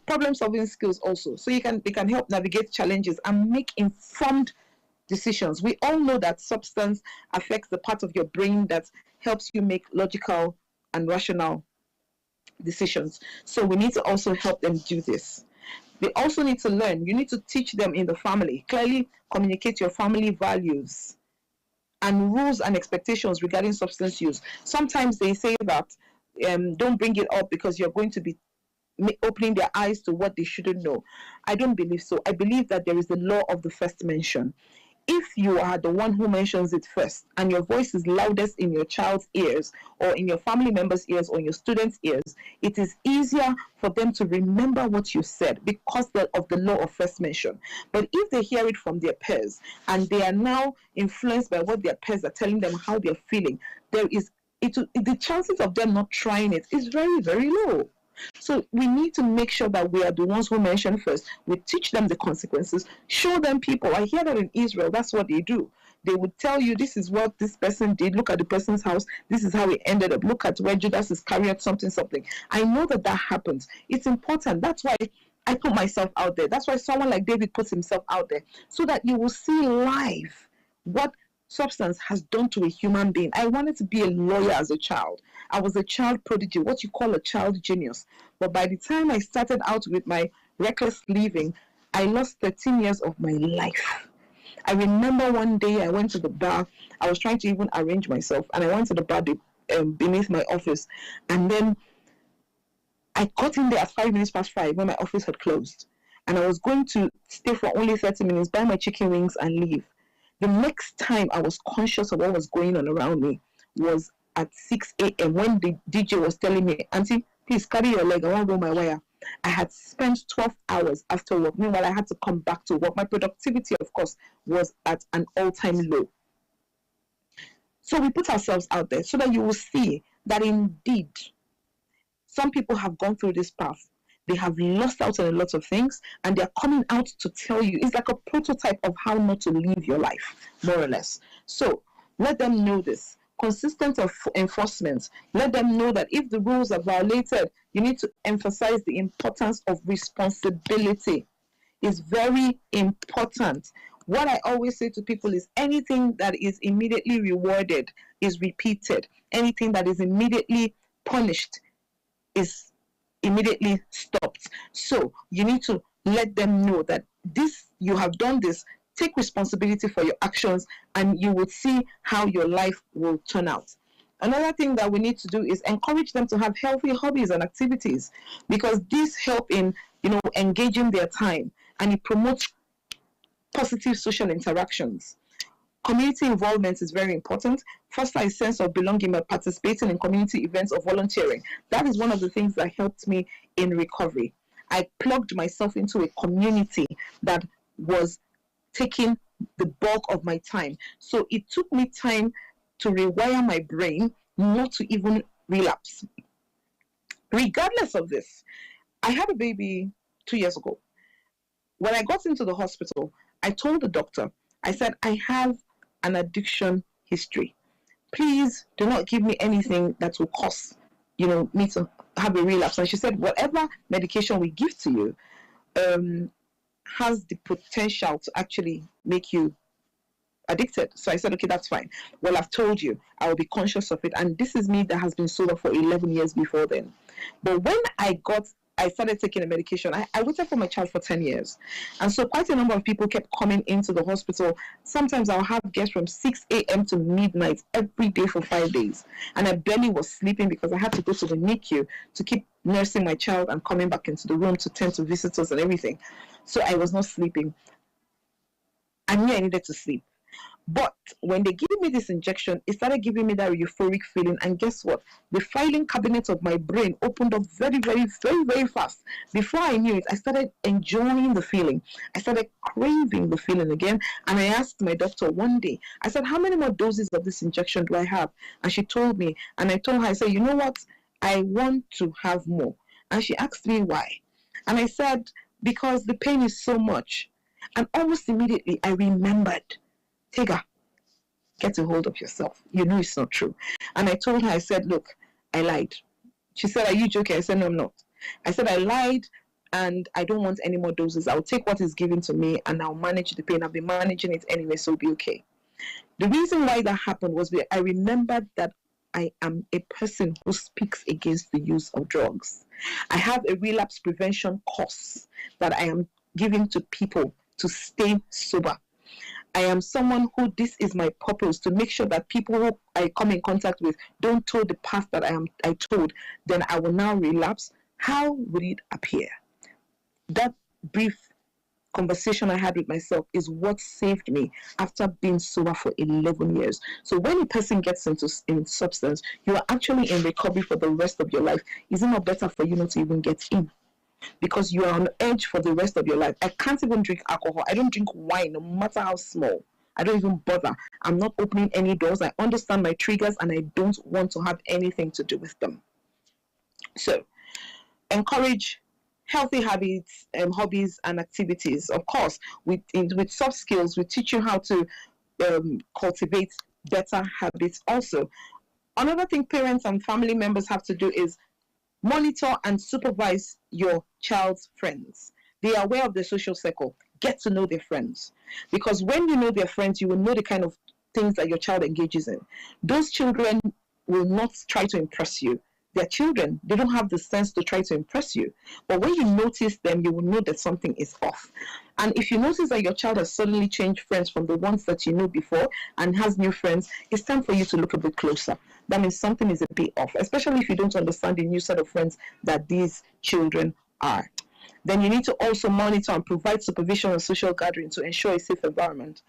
problem solving skills also. So they can help navigate challenges and make informed decisions. We all know that substance affects the part of your brain that helps you make logical and rational decisions. So we need to also help them do this. They also need to learn. You need to teach them in the family. Clearly communicate your family values and rules and expectations regarding substance use. Sometimes they say that don't bring it up because you're going to be opening their eyes to what they shouldn't know. I don't believe so. I believe that there is the law of the first mention. If you are the one who mentions it first and your voice is loudest in your child's ears or in your family members' ears or in your students' ears, it is easier for them to remember what you said because of the law of first mention. But if they hear it from their peers and they are now influenced by what their peers are telling them how they're feeling, the chances of them not trying it is very, very low. So we need to make sure that we are the ones who mention first. We teach them the consequences, show them people. I hear that in Israel, that's what they do. They would tell you, this is what this person did. Look at the person's house. This is how it ended up. Look at where Judas Iscariot, something. I know that happens. It's important. That's why I put myself out there. That's why someone like David puts himself out there, so that you will see live what substance has done to a human being. I wanted to be a lawyer as a child. I was a child prodigy, what you call a child genius. But by the time I started out with my reckless living, I lost 13 years of my life. I remember one day I went to the bar. I was trying to even arrange myself, and I went to the bar beneath my office. And then I got in there at 5 minutes past 5 when my office had closed. And I was going to stay for only 30 minutes, buy my chicken wings, and leave. The next time I was conscious of what was going on around me was at 6 a.m. when the DJ was telling me, Auntie, please carry your leg, I want to roll my wire. I had spent 12 hours after work. Meanwhile, I had to come back to work. My productivity, of course, was at an all-time low. So we put ourselves out there so that you will see that indeed some people have gone through this path. They have lost out on a lot of things, and they're coming out to tell you. It's like a prototype of how not to live your life, more or less. So let them know this. Consistent enforcement. Let them know that if the rules are violated, you need to emphasize the importance of responsibility. It's very important. What I always say to people is anything that is immediately rewarded is repeated. Anything that is immediately punished is immediately stopped. So you need to let them know that you have done this. Take responsibility for your actions, and you will see how your life will turn out. Another thing that we need to do is encourage them to have healthy hobbies and activities, because these help in engaging their time, and it promotes positive social interactions. Community involvement is very important. Foster a sense of belonging by participating in community events or volunteering. That is one of the things that helped me in recovery. I plugged myself into a community that was taking the bulk of my time. So it took me time to rewire my brain not to even relapse. Regardless of this, I had a baby 2 years ago. When I got into the hospital, I told the doctor, I said, I have an addiction history. Please do not give me anything that will cause, me to have a relapse. And she said, whatever medication we give to you has the potential to actually make you addicted. So I said, okay, that's fine. Well, I've told you, I will be conscious of it. And this is me that has been sober for 11 years before then. But when I started taking the medication, I waited for my child for 10 years. And so quite a number of people kept coming into the hospital. Sometimes I'll have guests from 6 a.m. to midnight every day for 5 days. And I barely was sleeping because I had to go to the NICU to keep nursing my child and coming back into the room to tend to visitors and everything. So I was not sleeping. I knew I needed to sleep. But when they gave me this injection, it started giving me that euphoric feeling. And guess what? The filing cabinet of my brain opened up very, very, very, very fast. Before I knew it, I started enjoying the feeling. I started craving the feeling again. And I asked my doctor one day, I said, how many more doses of this injection do I have? And she told me, and I told her, I said, you know what? I want to have more. And she asked me why. And I said, because the pain is so much. And almost immediately I remembered, Tega, get a hold of yourself. You know it's not true. And I told her, I said, look, I lied. She said, are you joking? I said, no, I'm not. I said, I lied and I don't want any more doses. I'll take what is given to me and I'll manage the pain. I've been managing it anyway, so it'll be okay. The reason why that happened was I remembered that I am a person who speaks against the use of drugs. I have a relapse prevention course that I am giving to people to stay sober. I am someone who, this is my purpose, to make sure that people who I come in contact with don't toe the path that I told, then I will now relapse. How would it appear? That brief conversation I had with myself is what saved me after being sober for 11 years. So when a person gets in substance, you are actually in recovery for the rest of your life. Is it not better for you not to even get in? Because you are on edge for the rest of your life. I can't even drink alcohol. I don't drink wine, no matter how small. I don't even bother. I'm not opening any doors. I understand my triggers and I don't want to have anything to do with them. So, encourage healthy habits, hobbies, and activities. Of course, with soft skills, we teach you how to cultivate better habits also. Another thing parents and family members have to do is monitor and supervise your child's friends. They are aware of their social circle. Get to know their friends. Because when you know their friends, you will know the kind of things that your child engages in. Those children will not try to impress you. They're children. They don't have the sense to try to impress you. But when you notice them, you will know that something is off. And if you notice that your child has suddenly changed friends from the ones that you knew before and has new friends, it's time for you to look a bit closer. That means something is a bit off, especially if you don't understand the new set of friends that these children are. Then you need to also monitor and provide supervision on social gatherings to ensure a safe environment.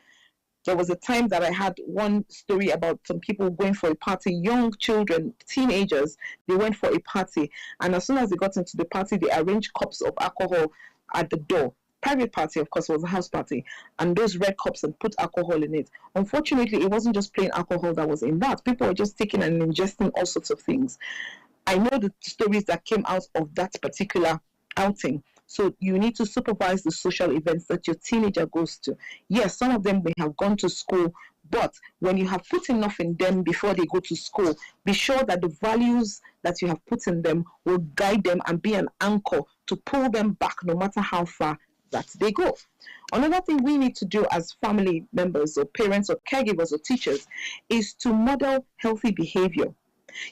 There was a time that I had one story about some people going for a party, young children, teenagers, they went for a party. And as soon as they got into the party, they arranged cups of alcohol at the door. Private party, of course, was a house party. And those red cups and put alcohol in it. Unfortunately, it wasn't just plain alcohol that was in that. People were just taking and ingesting all sorts of things. I know the stories that came out of that particular outing. So you need to supervise the social events that your teenager goes to. Yes, some of them may have gone to school, but when you have put enough in them before they go to school, be sure that the values that you have put in them will guide them and be an anchor to pull them back no matter how far that they go. Another thing we need to do as family members or parents or caregivers or teachers is to model healthy behavior.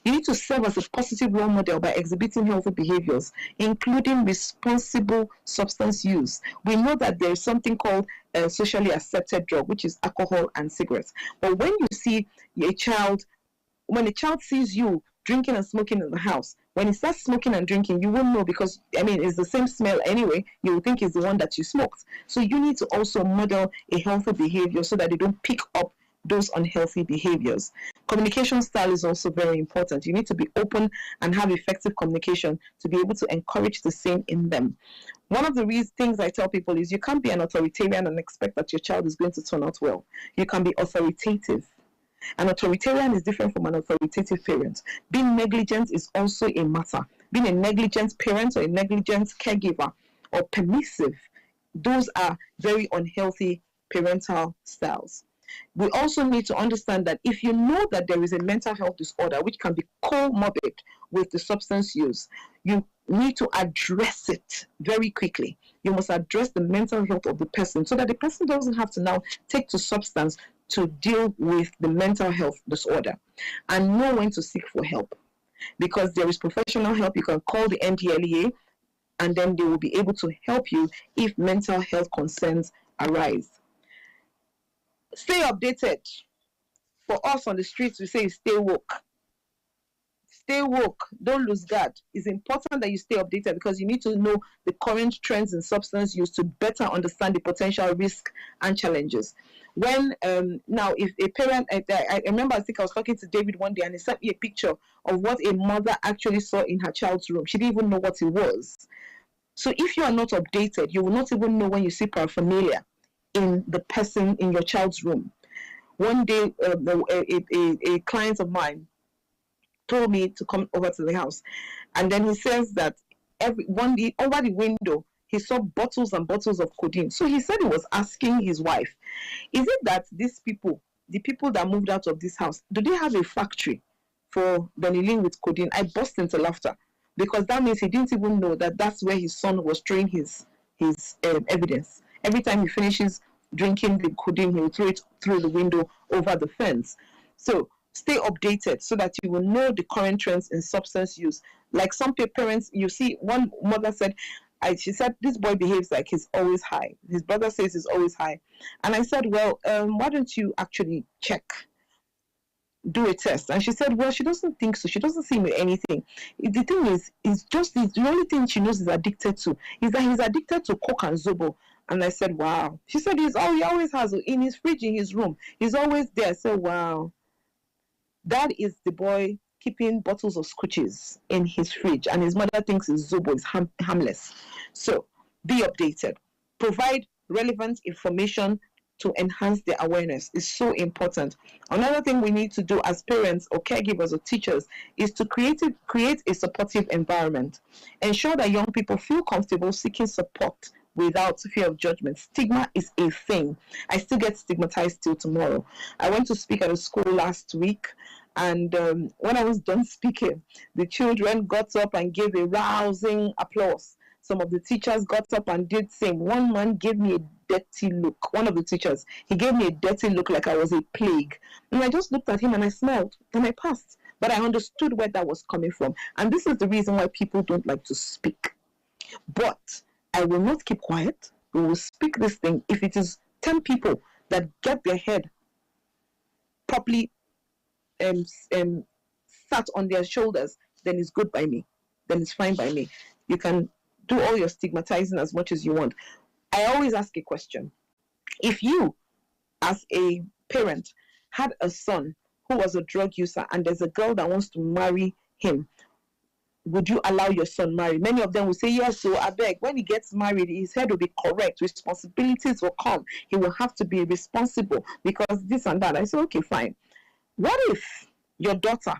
You need to serve as a positive role model by exhibiting healthy behaviors, including responsible substance use. We know that there is something called a socially accepted drug, which is alcohol and cigarettes. But when you see a child, when a child sees you drinking and smoking in the house, when he starts smoking and drinking, you won't know because, I mean, it's the same smell anyway. You will think it's the one that you smoked. So you need to also model a healthy behavior so that they don't pick up those unhealthy behaviors. Communication style is also very important. You need to be open and have effective communication to be able to encourage the same in them. One of the things I tell people is you can't be an authoritarian and expect that your child is going to turn out well. You can be authoritative. An authoritarian is different from an authoritative parent. Being negligent is also a matter. Being a negligent parent or a negligent caregiver or permissive, those are very unhealthy parental styles. We also need to understand that if you know that there is a mental health disorder which can be comorbid with the substance use, you need to address it very quickly. You must address the mental health of the person so that the person doesn't have to now take to substance to deal with the mental health disorder, and know when to seek for help. Because there is professional help. You can call the NDLEA and then they will be able to help you if mental health concerns arise. Stay updated. For us on the streets, we say stay woke. Stay woke. Don't lose guard. It's important that you stay updated because you need to know the current trends in substance use to better understand the potential risk and challenges. When now, if a parent, I remember I think I was talking to David one day and he sent me a picture of what a mother actually saw in her child's room. She didn't even know what it was. So if you are not updated, you will not even know when you see paraphernalia in the person in your child's room. One day, a client of mine told me to come over to the house, and then he says that one day over the window he saw bottles and bottles of codeine. So he said he was asking his wife, is it that these people, the people that moved out of this house, do they have a factory for benylin with codeine? I burst into laughter because that means he didn't even know that that's where his son was throwing his evidence. Every time he finishes drinking the codeine, he will throw it through the window over the fence. So stay updated so that you will know the current trends in substance use. Like some parents, you see, one mother said, she said, this boy behaves like he's always high. His brother says he's always high. And I said, well, why don't you actually check? Do a test. And she said, well, she doesn't think so. She doesn't see me anything. The thing is the only thing she knows he's addicted to is that he's addicted to Coke and Zobo. And I said, wow. She said, he always has in his fridge in his room. He's always there. I said, wow. That is the boy keeping bottles of scotches in his fridge, and his mother thinks his Zobo is harmless. So be updated. Provide relevant information to enhance their awareness is so important. Another thing we need to do as parents or caregivers or teachers is to create a supportive environment. Ensure that young people feel comfortable seeking support without fear of judgment. Stigma is a thing. I still get stigmatized till tomorrow. I went to speak at a school last week, and when I was done speaking, the children got up and gave a rousing applause. Some of the teachers got up and did same. One man gave me a dirty look. One of the teachers, he gave me a dirty look like I was a plague. And I just looked at him and I smiled and I passed. But I understood where that was coming from. And this is the reason why people don't like to speak. But I will not keep quiet. We will speak this thing. If it is 10 people that get their head properly sat on their shoulders, then it's good by me. Then it's fine by me. You can do all your stigmatizing as much as you want. I always ask a question. If you, as a parent, had a son who was a drug user and there's a girl that wants to marry him, would you allow your son marry? Many of them will say, yes, so I beg. When he gets married, his head will be correct. Responsibilities will come. He will have to be responsible because this and that. I say, okay, fine. What if your daughter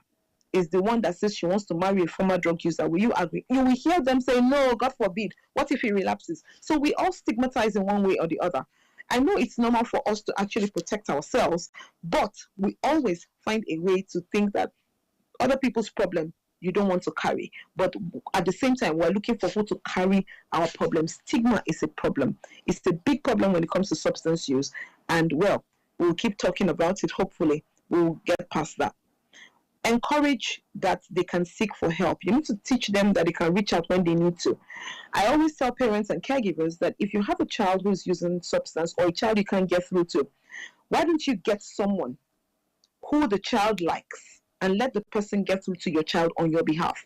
is the one that says she wants to marry a former drug user? Will you agree? You will hear them say, no, God forbid. What if he relapses? So we all stigmatize in one way or the other. I know it's normal for us to actually protect ourselves, but we always find a way to think that other people's problem you don't want to carry. But at the same time, we're looking for who to carry our problems. Stigma is a problem. It's a big problem when it comes to substance use. And well, we'll keep talking about it. Hopefully, we'll get past that. Encourage that they can seek for help. You need to teach them that they can reach out when they need to. I always tell parents and caregivers that if you have a child who's using substance or a child you can't get through to, why don't you get someone who the child likes and let the person get through to your child on your behalf?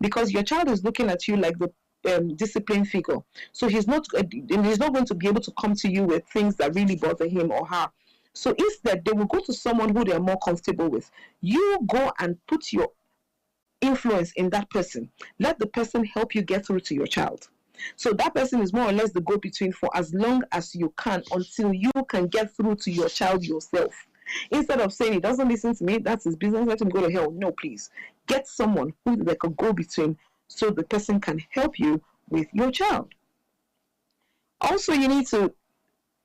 Because your child is looking at you like the discipline figure. So he's not going to be able to come to you with things that really bother him or her. So instead, they will go to someone who they are more comfortable with. You go and put your influence in that person. Let the person help you get through to your child. So that person is more or less the go-between for as long as you can until you can get through to your child yourself. Instead of saying he doesn't listen to me, that's his business, let him go to hell. No, please. Get someone who is like a go-between so the person can help you with your child. Also, you need to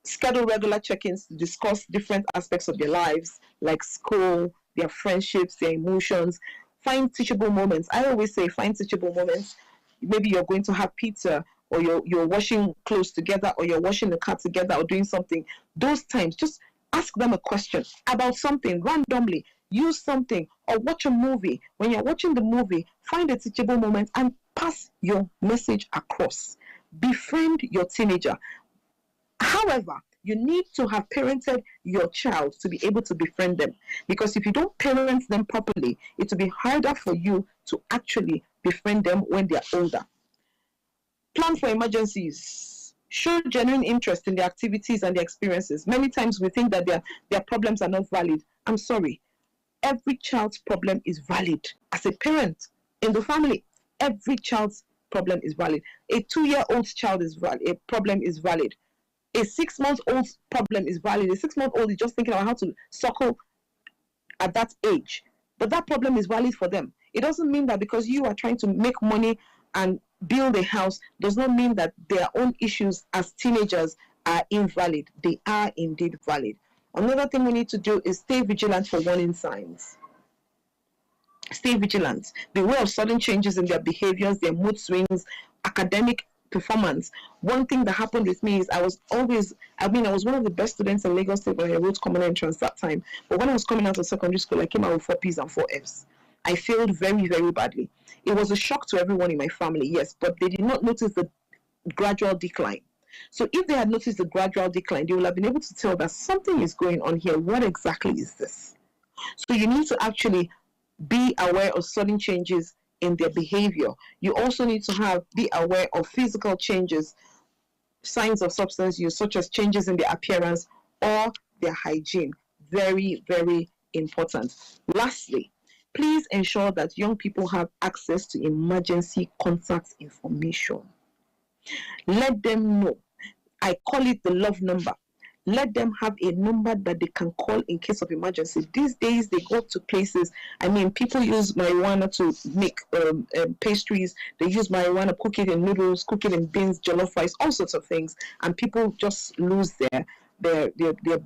schedule regular check-ins to discuss different aspects of their lives, like school, their friendships, their emotions. Find teachable moments. I always say find teachable moments. Maybe you're going to have pizza, or you're washing clothes together, or you're washing the car together, or doing something. Those times, just ask them a question about something randomly. Use something, or watch a movie. When you're watching the movie, find a teachable moment and pass your message across. Befriend your teenager. However, you need to have parented your child to be able to befriend them. Because if you don't parent them properly, it will be harder for you to actually befriend them when they're older. Plan for emergencies. Show genuine interest in their activities and their experiences. Many times we think that their problems are not valid. I'm sorry. Every child's problem is valid. As a parent in the family, every child's problem is valid. A 2-year-old child is valid. A problem is valid. A 6-month-old problem is valid. A 6-month-old is just thinking about how to suckle at that age. But that problem is valid for them. It doesn't mean that because you are trying to make money and build a house does not mean that their own issues as teenagers are invalid. They are indeed valid. Another thing we need to do is stay vigilant for warning signs. stay vigilant. Beware of sudden changes in their behaviors, their mood swings, academic performance. One thing that happened with me is I was one of the best students in Lagos State when I wrote common entrance that time. But when I was coming out of secondary school, I came out with 4 P's and 4 F's. I failed very, very badly. It was a shock to everyone in my family, yes, but they did not notice the gradual decline. So if they had noticed the gradual decline, they would have been able to tell that something is going on here. What exactly is this? So you need to actually be aware of sudden changes in their behavior. You also need to be aware of physical changes, signs of substance use, such as changes in their appearance or their hygiene. Very, very important. Lastly, please ensure that young people have access to emergency contact information. Let them know. I call it the love number. Let them have a number that they can call in case of emergency. These days, they go to places. I mean, people use marijuana to make pastries. They use marijuana, cook it in noodles, cook it in beans, jollof rice, all sorts of things. And people just lose their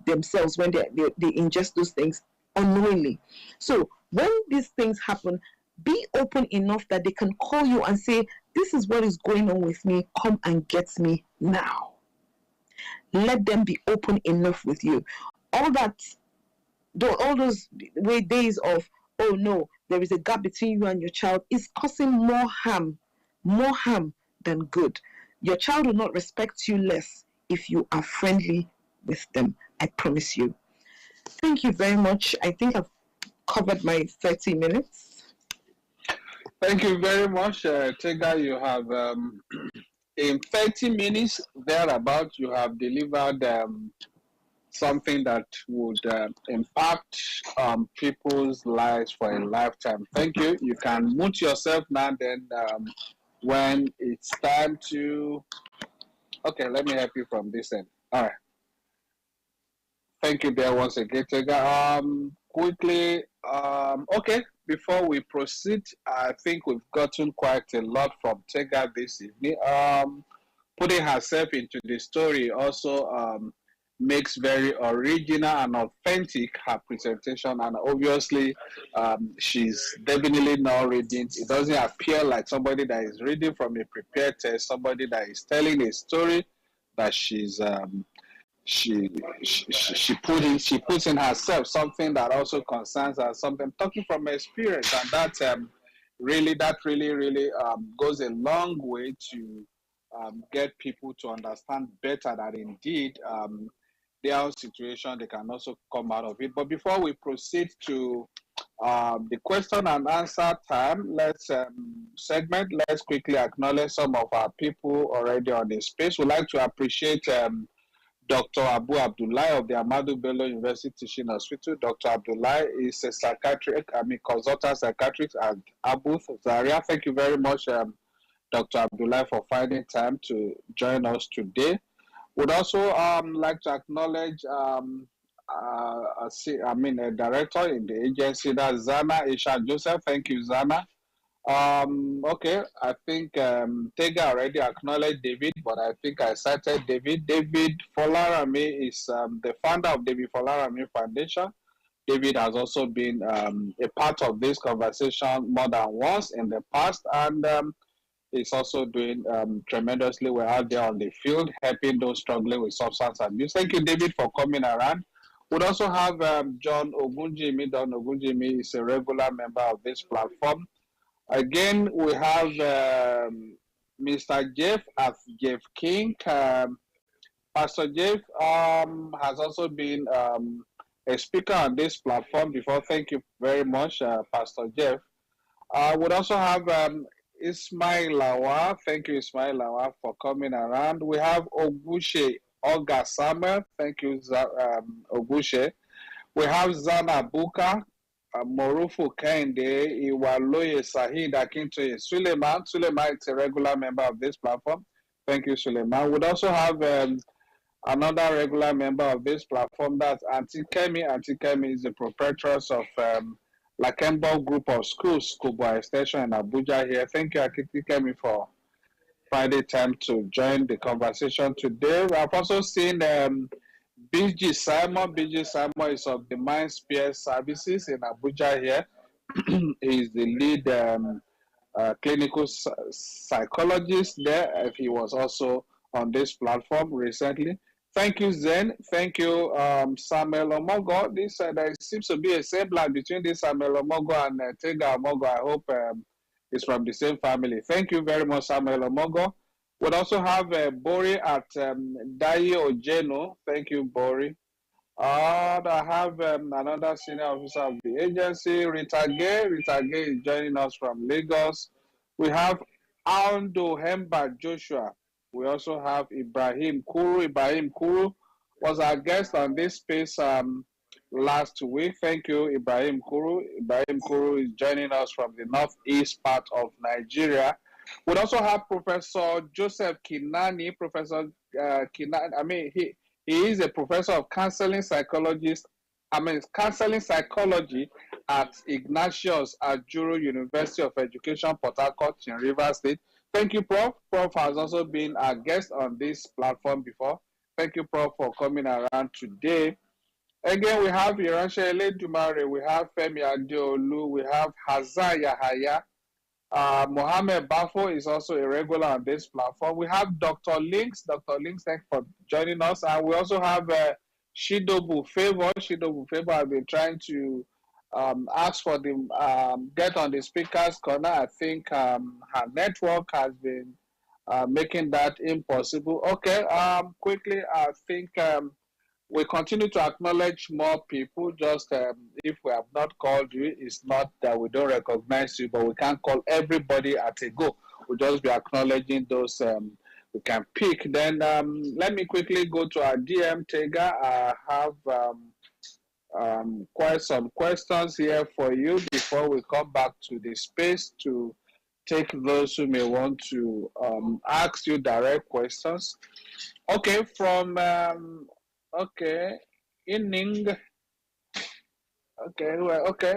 themselves when they ingest those things unknowingly. So when these things happen, be open enough that they can call you and say, this is what is going on with me. Come and get me now. Let them be open enough with you. All those days of, oh no, there is a gap between you and your child, is causing more harm than good. Your child will not respect you less if you are friendly with them. I promise you. Thank you very much. I think I've covered my 30 minutes. Thank you very much, Tega. You have in 30 minutes thereabout, you have delivered something that would impact people's lives for a lifetime. Thank you. You can mute yourself now. Then when it's time to, okay, let me help you from this end. All right. Thank you there once again, Tega. Quickly, okay, before we proceed, I think we've gotten quite a lot from Tega this evening. Putting herself into the story also makes very original and authentic her presentation, and obviously she's definitely not reading. It doesn't appear like somebody that is reading from a prepared text, somebody that is telling a story that she puts in herself something that also concerns her, something talking from experience, and that really goes a long way to get people to understand better that indeed their own situation, they can also come out of it. But before we proceed to the question and answer time, let's quickly acknowledge some of our people already on the space. We'd like to appreciate Dr. Abu Abdullahi of the Ahmadu Bello University Teaching Hospital. Dr. Abdullahi is a consultant psychiatrist at Abu Zaria. Thank you very much, Dr. Abdullahi, for finding time to join us today. Would also like to acknowledge a director in the agency, that's Zana Isha Joseph. Thank you, Zana. Okay, I think Tega already acknowledged David, but I think I cited David. David Folarami is the founder of David Folarami Foundation. David has also been a part of this conversation more than once in the past, and is also doing tremendously well out there on the field, helping those struggling with substance abuse. Thank you, David, for coming around. We'd also have John Ogunjimi. John Ogunjimi is a regular member of this platform. Again, we have Mr. Jeff at Jeff King. Pastor Jeff has also been a speaker on this platform before. Thank you very much, Pastor Jeff. We'd also have Ismail Lawa. Thank you, Ismail Lawa, for coming around. We have Ogushe Olga Samuel. Thank you, Ogushe. We have Zana Buka, Morufu Kende, Iwaloye Sahid Akintoye, Suleiman. Suleiman is a regular member of this platform. Thank you, Suleiman. We'd also have another regular member of this platform, that's Auntie Kemi. Auntie Kemi is the proprietress of Lakembo Group of Schools, Kubwa Extension in Abuja here. Thank you, Auntie Kemi, for finding time to join the conversation today. We have also seen BG Simon. BG Simon is of the Mind Sphere Services in Abuja here. He's the lead clinical psychologist there. He was also on this platform recently. Thank you, Zen. Thank you, Samuel Omogo. There seems to be a semblance between this Samuel Omogo and Tega Omogo. I hope it's from the same family. Thank you very much, Samuel Omogo. We'll also have Bori at Dayi Ojeno. Thank you, Bori. I have another senior officer of the agency, Rita Gay. Rita Gay is joining us from Lagos. We have Ando Hemba Joshua. We also have Ibrahim Kuru. Ibrahim Kuru was our guest on this space last week. Thank you, Ibrahim Kuru. Ibrahim Kuru is joining us from the northeast part of Nigeria. We also have Professor Joseph Kinani. Professor Kinani, he is a professor of counseling psychology at Ignatius Ajuru University of Education, Port Harcourt in Rivers State. Thank you, Prof. Prof has also been a guest on this platform before. Thank you, Prof, for coming around today. Again, we have Iransha Eledumare, we have Femi Adeolu, we have Hazan Yahaya. Mohammed Bafo is also a regular on this platform. We have Dr. Links. Dr. Links, thanks for joining us. And we also have Shidobu Favor. Shidobu Favor has been trying to ask for the get on the speaker's corner. I think her network has been making that impossible. Okay, quickly, I think we continue to acknowledge more people. Just if we have not called you, it's not that we don't recognize you, but we can't call everybody at a go. We'll just be acknowledging those we can pick. Then let me quickly go to our DM, Tega. I have quite some questions here for you before we come back to the space to take those who may want to ask you direct questions. Okay, from okay, Inning. Okay, well, okay,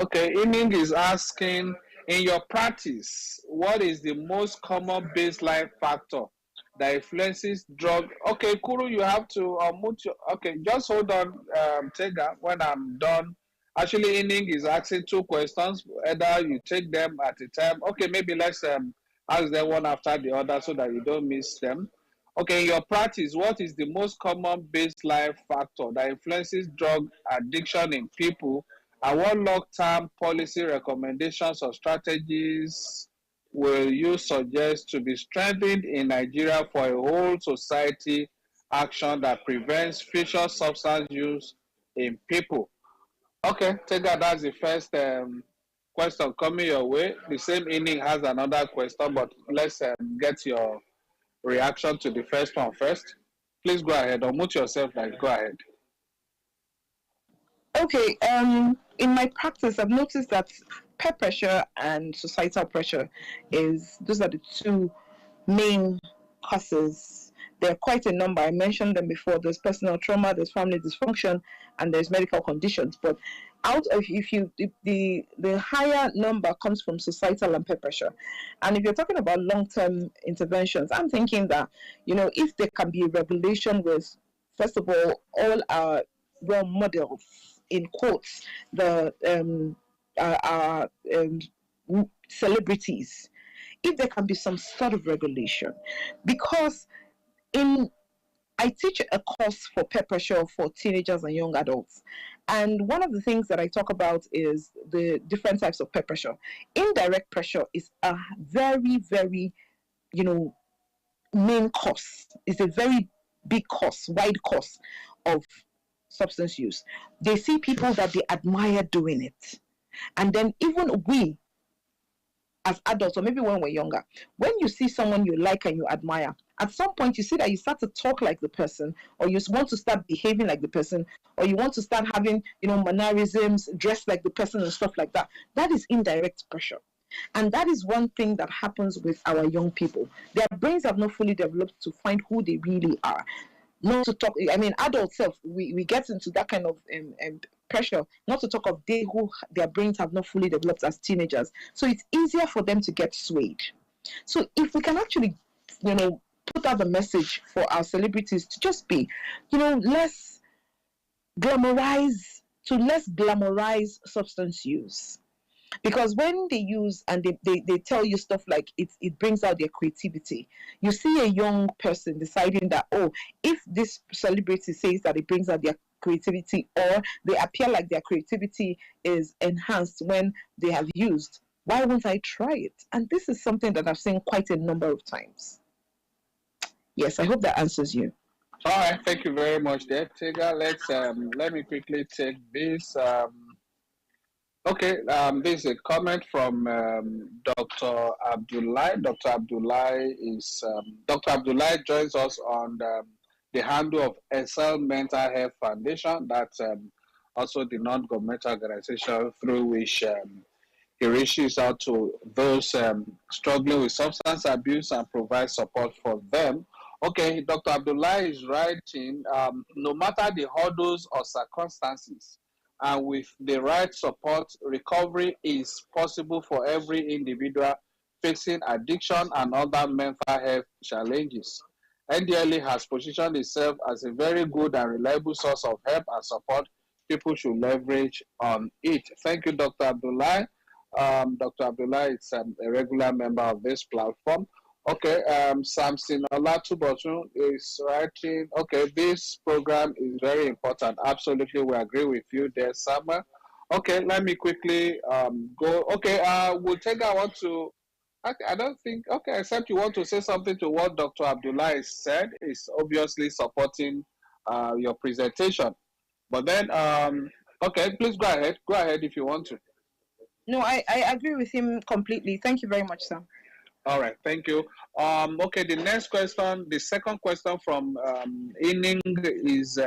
okay. Inning is asking, in your practice, what is the most common baseline factor that influences drug? Okay, Kuru, you have to mute your. Okay, just hold on, Tega. When I'm done, actually, Inning is asking two questions. Either you take them at a time. Okay, maybe let's ask them one after the other so that you don't miss them. Okay, in your practice, what is the most common baseline factor that influences drug addiction in people, and what long-term policy recommendations or strategies will you suggest to be strengthened in Nigeria for a whole society action that prevents future substance use in people? Okay, Tega, that's the first question coming your way. The same Inning has another question, but let's get your reaction to the first one first. Please go ahead. Unmute yourself and go ahead. Okay. In my practice, I've noticed that peer pressure and societal pressure those are the two main causes. There are quite a number. I mentioned them before. There's personal trauma, there's family dysfunction, and there's medical conditions. But out of the higher number comes from societal and peer pressure. And if you're talking about long-term interventions, I'm thinking that, if there can be regulation with, first of all our role models, in quotes, the celebrities, if there can be some sort of regulation, because I teach a course for peer pressure for teenagers and young adults. And one of the things that I talk about is the different types of peer pressure. Indirect pressure is a very, very, main cause. It's a very big cause, wide cause of substance use. They see people that they admire doing it. And then even we, as adults, or maybe when we're younger, when you see someone you like and you admire, at some point you see that you start to talk like the person, or you want to start behaving like the person, or you want to start having, mannerisms, dress like the person and stuff like that. That is indirect pressure. And that is one thing that happens with our young people. Their brains have not fully developed to find who they really are. Not to talk, adult self, we get into that kind of pressure, not to talk of they who their brains have not fully developed as teenagers. So it's easier for them to get swayed. So if we can actually, put out the message for our celebrities to just be, less glamorize to less glamorize substance use. Because when they use and they tell you stuff like it brings out their creativity, you see a young person deciding that, oh, if this celebrity says that it brings out their creativity, or they appear like their creativity is enhanced when they have used, why won't I try it? And this is something that I've seen quite a number of times. Yes, I hope that answers you. All right, thank you very much there, Tega. Let me quickly take this. Okay, this is a comment from Dr. Abdullah. Dr. Abdullah joins us on the handle of Excel Mental Health Foundation. That's also the non-governmental organization through which he reaches out to those struggling with substance abuse and provides support for them. Okay, Dr. Abdullah is writing, no matter the hurdles or circumstances, and with the right support, recovery is possible for every individual facing addiction and other mental health challenges. NDLE has positioned itself as a very good and reliable source of help and support. People should leverage on it. Thank you, Dr. Abdullah. Dr. Abdullah is a regular member of this platform. Okay, Samson Olatubotun is writing, okay, this program is very important. Absolutely, we agree with you there, Samuel. Okay, let me quickly go. Okay, we'll take, I want to, I don't think, okay, except you want to say something to what Dr. Abdullah has said, is obviously supporting your presentation. But then, okay, please go ahead if you want to. No, I agree with him completely. Thank you very much, Sam. All right, thank you. Okay, the next question, the second question from Ining is,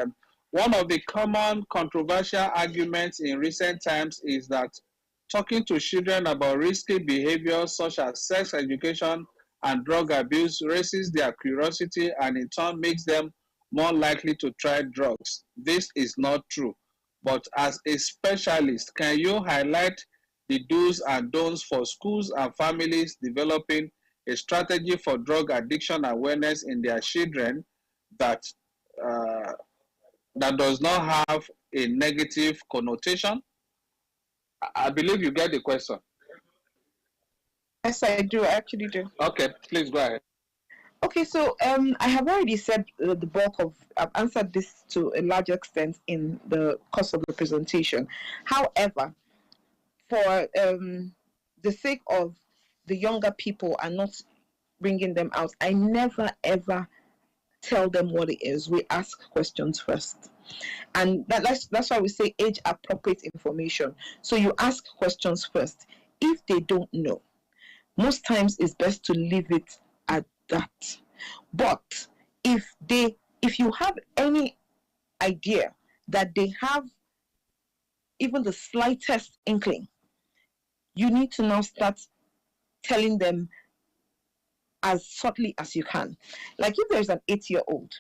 one of the common controversial arguments in recent times is that talking to children about risky behaviors such as sex education and drug abuse raises their curiosity and in turn makes them more likely to try drugs. This is not true. But as a specialist, can you highlight the do's and don'ts for schools and families developing a strategy for drug addiction awareness in their children that that does not have a negative connotation? I believe you get the question. Yes, I do. I actually do. Okay, please go ahead. Okay, so I have already said the bulk of, I've answered this to a large extent in the course of the presentation. However, for the sake of the younger people and not bringing them out, I never ever tell them what it is. We ask questions first, and that's why we say age appropriate information. So you ask questions first. If they don't know, most times it's best to leave it at that. But if you have any idea that they have even the slightest inkling, you need to now start telling them as subtly as you can. Like if there's an 8-year-old,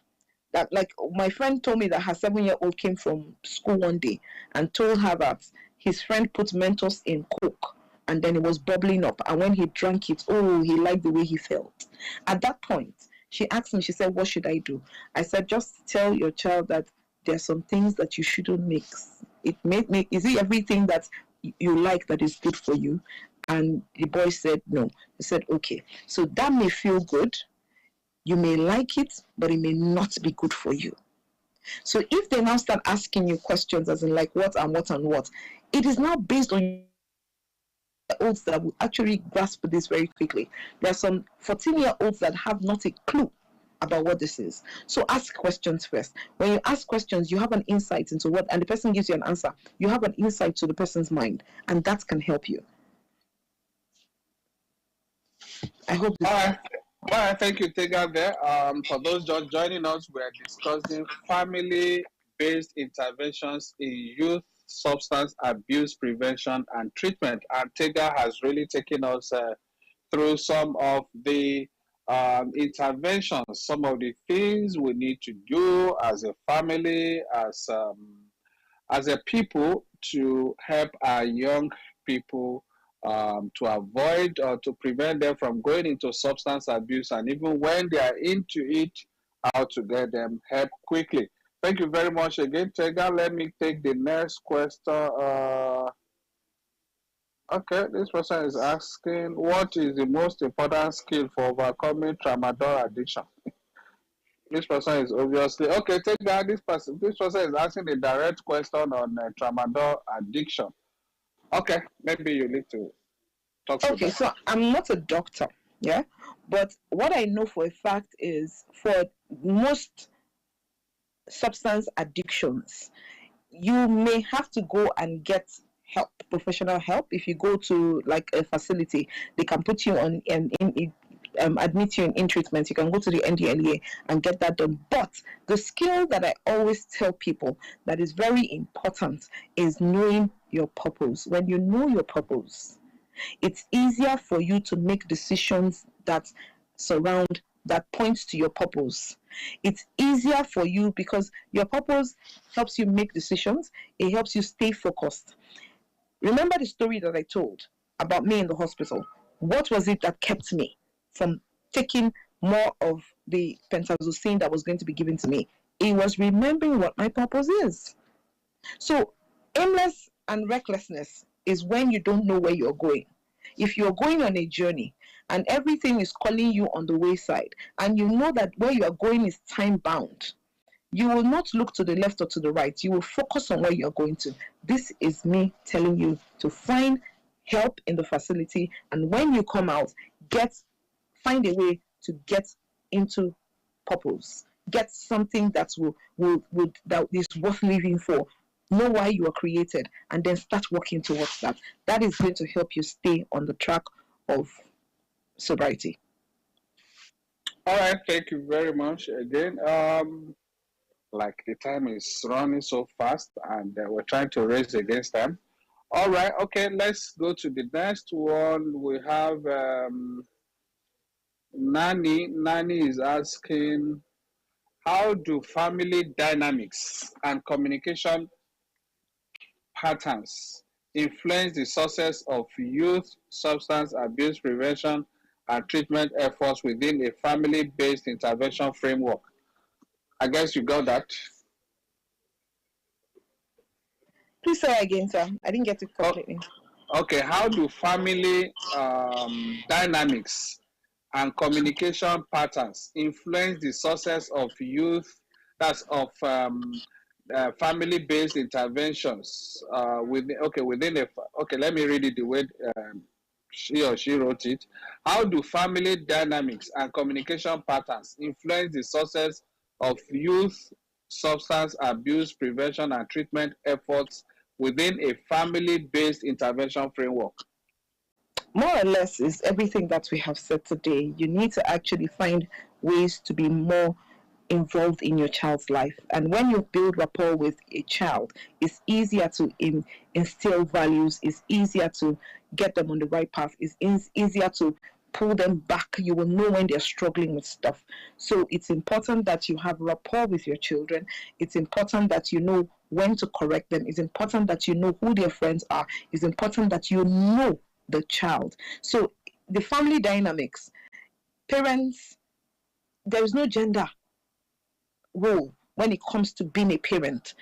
that, like my friend told me that her 7-year-old came from school one day and told her that his friend put Mentos in Coke and then it was bubbling up, and when he drank it, oh, he liked the way he felt. At that point, she asked me, she said, what should I do? I said, just tell your child that there are some things that you shouldn't mix. Is it everything that you like that is good for you? And the boy said no. He said, okay, so that may feel good, you may like it, but it may not be good for you. So if they now start asking you questions as in like what and what and what, it is now based on olds that will actually grasp this very quickly. There are some 14-year-olds that have not a clue about what this is. So ask questions first. When you ask questions, you have an insight into what, and the person gives you an answer. You have an insight to the person's mind, and that can help you. I hope this. All right, thank you, Tega there. For those just joining us, we are discussing family-based interventions in youth substance abuse prevention and treatment. And Tega has really taken us through some of the interventions, some of the things we need to do as a family, as a people, to help our young people to avoid or to prevent them from going into substance abuse, and even when they are into it, how to get them help quickly. Thank you very much again, Tega. Let me take the next question. Okay, this person is asking, what is the most important skill for overcoming tramadol addiction? This person is obviously okay. Tega, this person is asking a direct question on tramadol addiction. Okay, maybe you need to talk to Okay, them. so I'm not a doctor, yeah, but what I know for a fact is for most substance addictions, you may have to go and get help, professional help. If you go to like a facility, they can put you on admit you in treatment. You can go to the NDLEA and get that done. But the skill that I always tell people that is very important is knowing your purpose. When you know your purpose, it's easier for you to make decisions that surround, that points to your purpose. It's easier for you because your purpose helps you make decisions. It helps you stay focused. Remember the story that I told about me in the hospital. What was it that kept me from taking more of the pentazocine that was going to be given to me? It was remembering what my purpose is. So aimless and recklessness is when you don't know where you're going. If you're going on a journey and everything is calling you on the wayside, and you know that where you are going is time bound, you will not look to the left or to the right. You will focus on where you're going to. This is me telling you to find help in the facility, and when you come out, find a way to get into purpose. Get something that that is worth living for. Know why you are created, and then start working towards that. That is going to help you stay on the track of sobriety. All right, thank you very much again. Like the time is running so fast, and we're trying to race against time. All right, okay, let's go to the next one. We have Nani. Nani is asking, how do family dynamics and communication patterns influence the success of youth substance abuse prevention and treatment efforts within a family-based intervention framework? I guess you got that. Please say again, sir. I didn't get it completely. Okay, how do family dynamics and communication patterns influence the success of youth, that's of family-based interventions within a, okay, let me read it the way she or she wrote it. How do family dynamics and communication patterns influence the success of youth substance abuse prevention and treatment efforts within a family-based intervention framework? More or less is everything that we have said today. You need to actually find ways to be more involved in your child's life. And when you build rapport with a child, it's easier to instill values, it's easier to get them on the right path, it's easier to pull them back. You will know when they're struggling with stuff. So it's important that you have rapport with your children. It's important that you know when to correct them. It's important that you know who their friends are. It's important that you know the child. So the family dynamics, parents, there is no gender role when it comes to being a parent.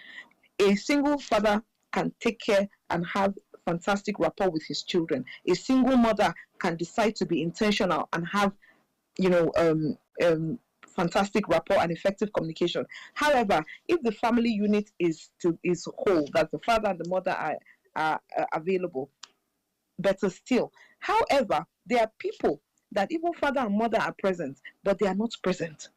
A single father can take care and have fantastic rapport with his children. A single mother can decide to be intentional and have, fantastic rapport and effective communication. However, if the family unit is whole, that the father and the mother are available, better still. However, there are people that even father and mother are present, but they are not present.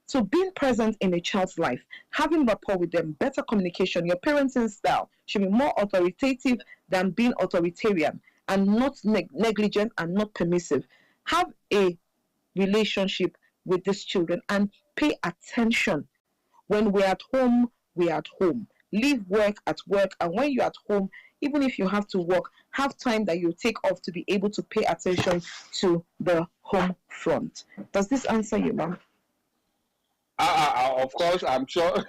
So being present in a child's life, having rapport with them, better communication, your parenting style should be more authoritative than being authoritarian, and not negligent and not permissive. Have a relationship with these children and pay attention. When we're at home, we're at home. Leave work at work, and when you're at home, even if you have to work, have time that you take off to be able to pay attention to the home front. Does this answer you, ma'am? Of course, I'm sure.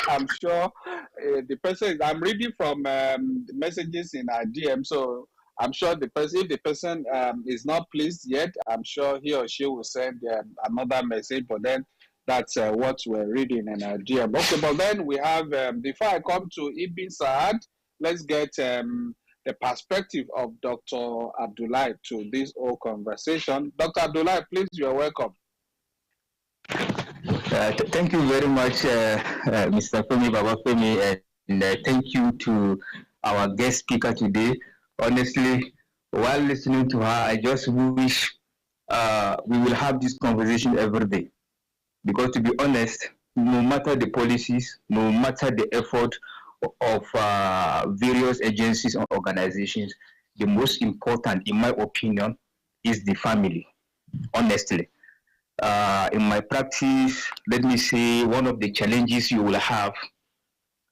I'm sure the person. I'm reading from the messages in our DM, so I'm sure the person. If the person is not pleased yet, I'm sure he or she will send another message. But then That's what we're reading in our GM. Okay, but then we have, before I come to Ibn Saad, let's get the perspective of Dr. Abdullahi to this whole conversation. Dr. Abdullahi, please, you're welcome. Thank you very much, Mr. Femi Babafemi, and thank you to our guest speaker today. Honestly, while listening to her, I just wish we will have this conversation every day. Because to be honest, no matter the policies, no matter the effort of various agencies or organizations, the most important, in my opinion, is the family, honestly. In my practice, let me say one of the challenges you will have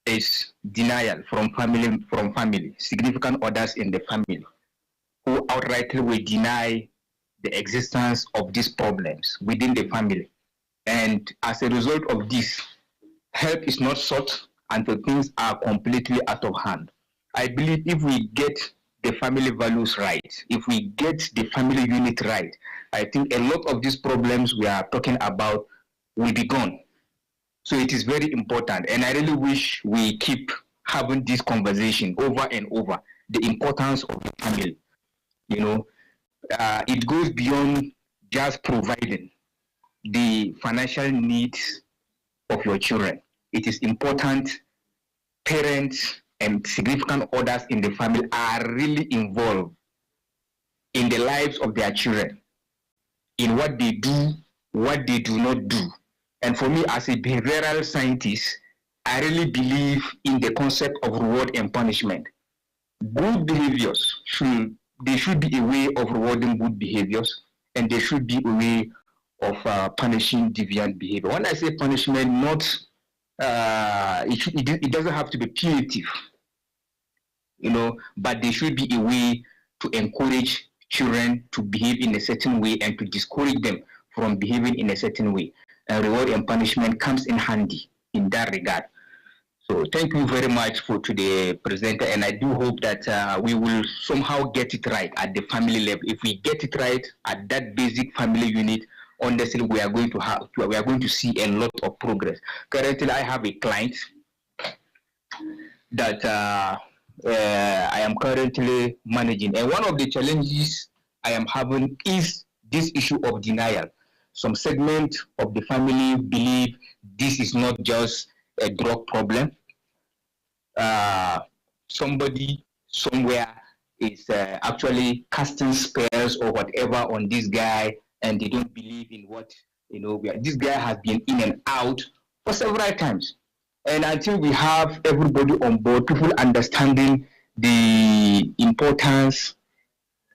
is denial from family, significant others in the family, who outrightly will deny the existence of these problems within the family. And as a result of this, help is not sought until things are completely out of hand. I believe if we get the family values right, if we get the family unit right, I think a lot of these problems we are talking about will be gone. So it is very important. And I really wish we keep having this conversation over and over, the importance of the family. You know, it goes beyond just providing the financial needs of your children. It is important parents and significant others in the family are really involved in the lives of their children, in what they do, what they do not do. And for me, as a behavioral scientist, I really believe in the concept of reward and punishment. Good behaviors should be a way of rewarding good behaviors, and there should be a way of punishing deviant behavior. When I say punishment, not it doesn't have to be punitive, but there should be a way to encourage children to behave in a certain way and to discourage them from behaving in a certain way. And reward and punishment comes in handy in that regard. So thank you very much to the presenter, and I do hope that we will somehow get it right at the family level. If we get it right at that basic family unit, honestly, we are going to see a lot of progress. Currently, I have a client that I am currently managing, and one of the challenges I am having is this issue of denial. Some segment of the family believe this is not just a drug problem. Somebody somewhere is actually casting spells or whatever on this guy, and they don't believe in what this guy has been in and out for several times. And until we have everybody on board, people understanding the importance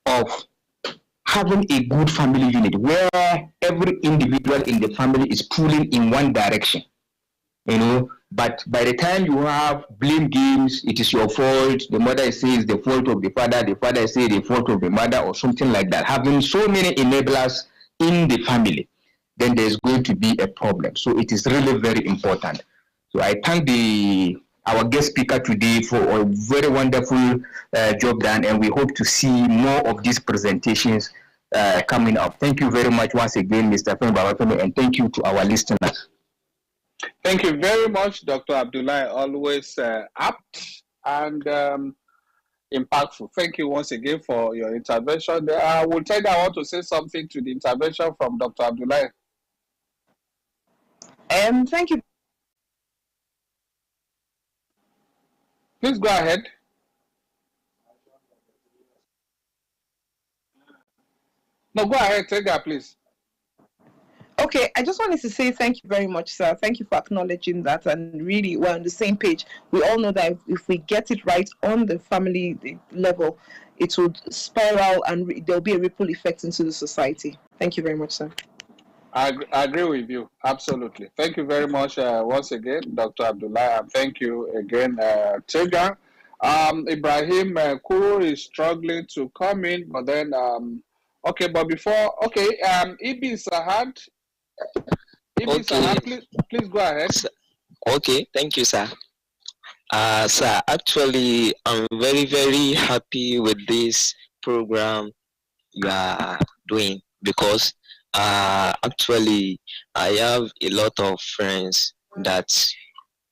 of having a good family unit where every individual in the family is pulling in one direction, but by the time you have blame games, it is your fault, the mother says the fault of the father says the fault of the mother, or something like that, having so many enablers in the family, then there's going to be a problem. So it is really very important. So I thank our guest speaker today for a very wonderful job done, and we hope to see more of these presentations coming up. Thank you very much once again, Mr. Femi Babafemi, and thank you to our listeners. Thank you very much, Dr. Abdullahi. Always apt and impactful. Thank you once again for your intervention. I want to say something to the intervention from Dr. Abdullahi. Thank you. Please go ahead. No, go ahead, Tega, please. Okay, I just wanted to say thank you very much, sir. Thank you for acknowledging that, and really, we're on the same page. We all know that if we get it right on the family level, it will spiral and there'll be a ripple effect into the society. Thank you very much, sir. I agree with you, absolutely. Thank you very much once again, Dr. Abdullahi, and thank you again, Tega. Ibrahim Kuru is struggling to come in, but then, okay, but before, okay, Ibn Saad, please go ahead. Okay, thank you, sir. Sir, actually, I'm very, very happy with this program you are doing, because Actually, I have a lot of friends that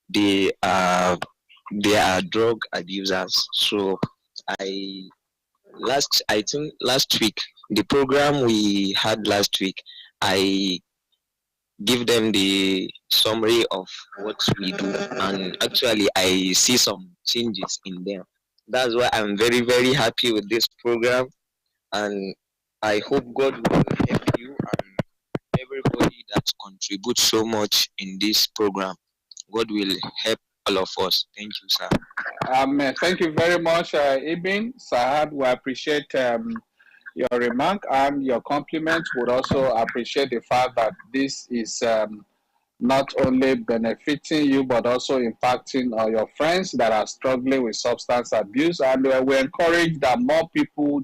they are they are drug abusers. So I I think last week, the program we had last week, I give them the summary of what we do, and actually I see some changes in them. That's why I'm very very happy with this program, and I hope God will help you and everybody that contributes so much in this program. God will help all of us. Thank you, sir. Thank you very much, Ibn Sahad. We appreciate your remark and your compliment. Would also appreciate the fact that this is not only benefiting you but also impacting your friends that are struggling with substance abuse. And we encourage that more people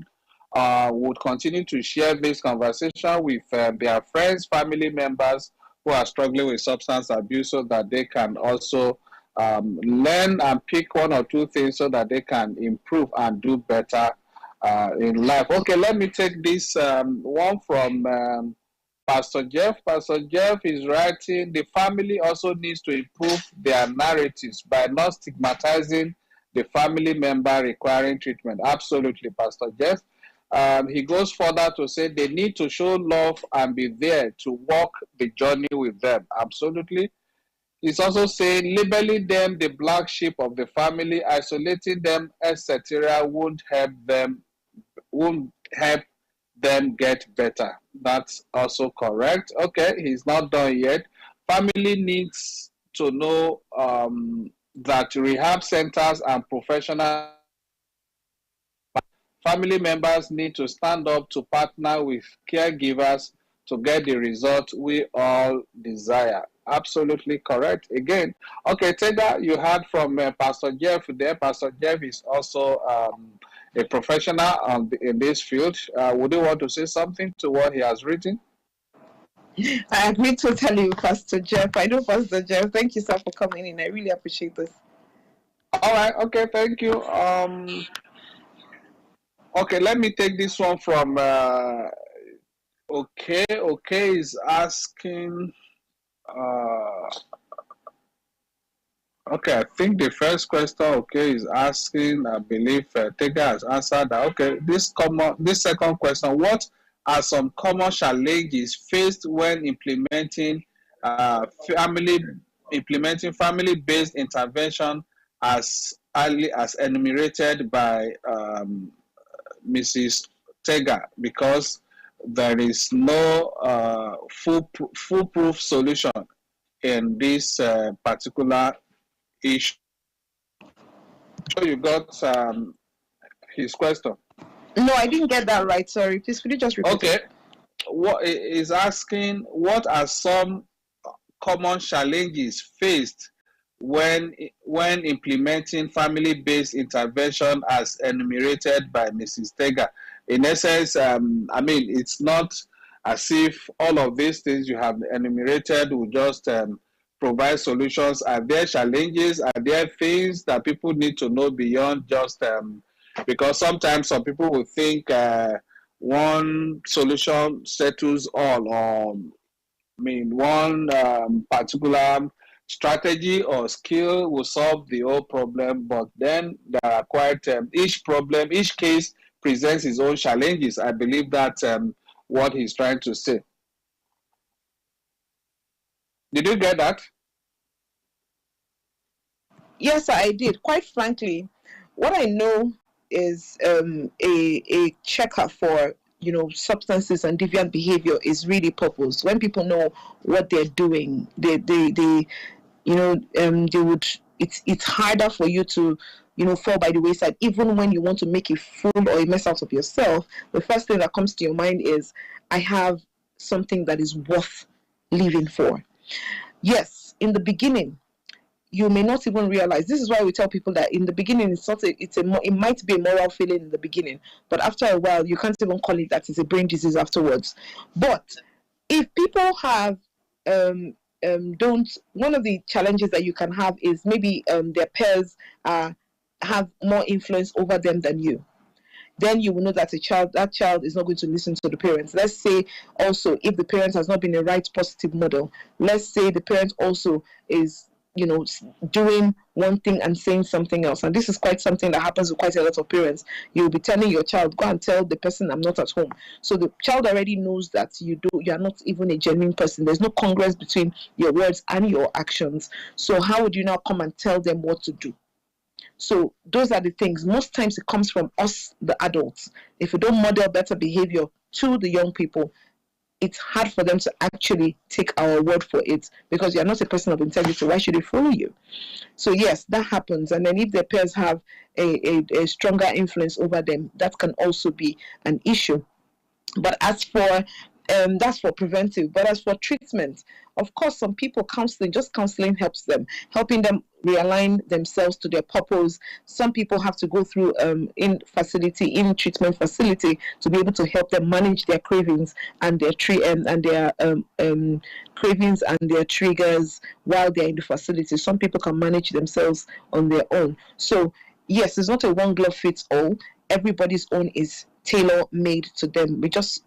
would continue to share this conversation with their friends, family members who are struggling with substance abuse, so that they can also learn and pick one or two things so that they can improve and do better in life. Okay, let me take this one from Pastor Jeff. Pastor Jeff is writing, the family also needs to improve their narratives by not stigmatizing the family member requiring treatment. Absolutely, Pastor Jeff. He goes further to say they need to show love and be there to walk the journey with them. Absolutely. He's also saying labeling them the black sheep of the family, isolating them, etc., won't help them get better. That's also correct. Okay, he's not done yet. Family needs to know that rehab centers and professional family members need to stand up to partner with caregivers to get the result we all desire. Absolutely correct. Again, okay, Tega, you heard from Pastor Jeff there. Pastor Jeff is also a professional in this field. Would you want to say something to what he has written? I agree totally with Pastor Jeff. I know Pastor Jeff. Thank you, sir, for coming in. I really appreciate this. All right. Okay. Thank you. Okay. Let me take this one from. Okay. Is asking. Okay, I think the first question, okay, is asking, I believe Tega has answered that. Okay, this second question, what are some common challenges faced when implementing family-based intervention as early as enumerated by Mrs. Tega? Because there is no foolproof solution in this particular issue. You got his question? No, I didn't get that right. Sorry. Please, could you just repeat? Okay. What is asking? What are some common challenges faced when implementing family-based intervention as enumerated by Mrs. Tega? In essence, I mean, it's not as if all of these things you have enumerated will just provide solutions. Are there challenges? Are there things that people need to know beyond just because sometimes some people will think one solution settles all, or I mean one particular strategy or skill will solve the whole problem, but then there are quite each case presents its own challenges. I believe that's what he's trying to say. Did you get that? Yes, I did. Quite frankly, what I know is a checker for substances and deviant behavior is really purpose. When people know what they're doing, they would. It's harder for you to fall by the wayside. Even when you want to make a fool or a mess out of yourself, the first thing that comes to your mind is, I have something that is worth living for. Yes, in the beginning, you may not even realize. This is why we tell people that in the beginning, it might be a moral feeling in the beginning, but after a while, you can't even call it that. It's a brain disease afterwards. But if people have one of the challenges that you can have is maybe their peers have more influence over them than you. then you will know that that child is not going to listen to the parents. Let's say also if the parent has not been a right positive model, let's say the parent also is doing one thing and saying something else. And this is quite something that happens with quite a lot of parents. You'll be telling your child, go and tell the person I'm not at home. So the child already knows that you are not even a genuine person. There's no congruence between your words and your actions. So how would you now come and tell them what to do? So those are the things. Most times it comes from us, the adults. If we don't model better behavior to the young people, it's hard for them to actually take our word for it, because you're not a person of integrity. Why should they follow you? So yes, that happens. And then if their peers have a stronger influence over them, that can also be an issue. But as for that's for preventive. But as for treatment, of course, some people counseling helps them, helping them realign themselves to their purpose. Some people have to go through in treatment facility to be able to help them manage their cravings and their cravings and their triggers while they're in the facility. Some people can manage themselves on their own. So yes, it's not a one glove fits all. Everybody's own is tailor-made to them. We just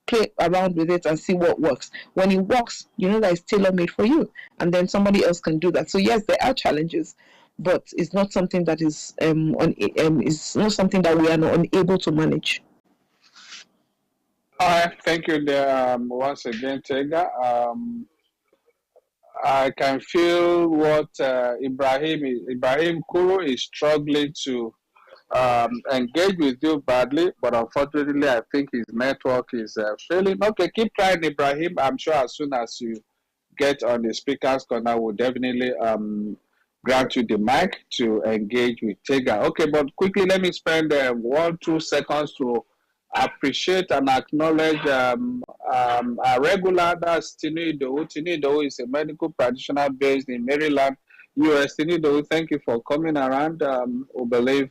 play around with it and see what works. When it works, you know that it's tailor-made for you, and then somebody else can do that. So yes, there are challenges, but it's not something that is it's not something that we are not unable to manage. All right, thank you there once again, Tega. I can feel what Ibrahim Kuro is struggling to engage with you badly, but unfortunately, I think his network is failing. Okay, keep trying, Ibrahim. I'm sure as soon as you get on the speaker's corner, we'll definitely grant you the mic to engage with Tega. Okay, but quickly, let me spend 1-2 seconds to appreciate and acknowledge our regular, that's Tinu Idowu. Tinu Idowu is a medical practitioner based in Maryland, US. Tinu Idowu, thank you for coming around. We believe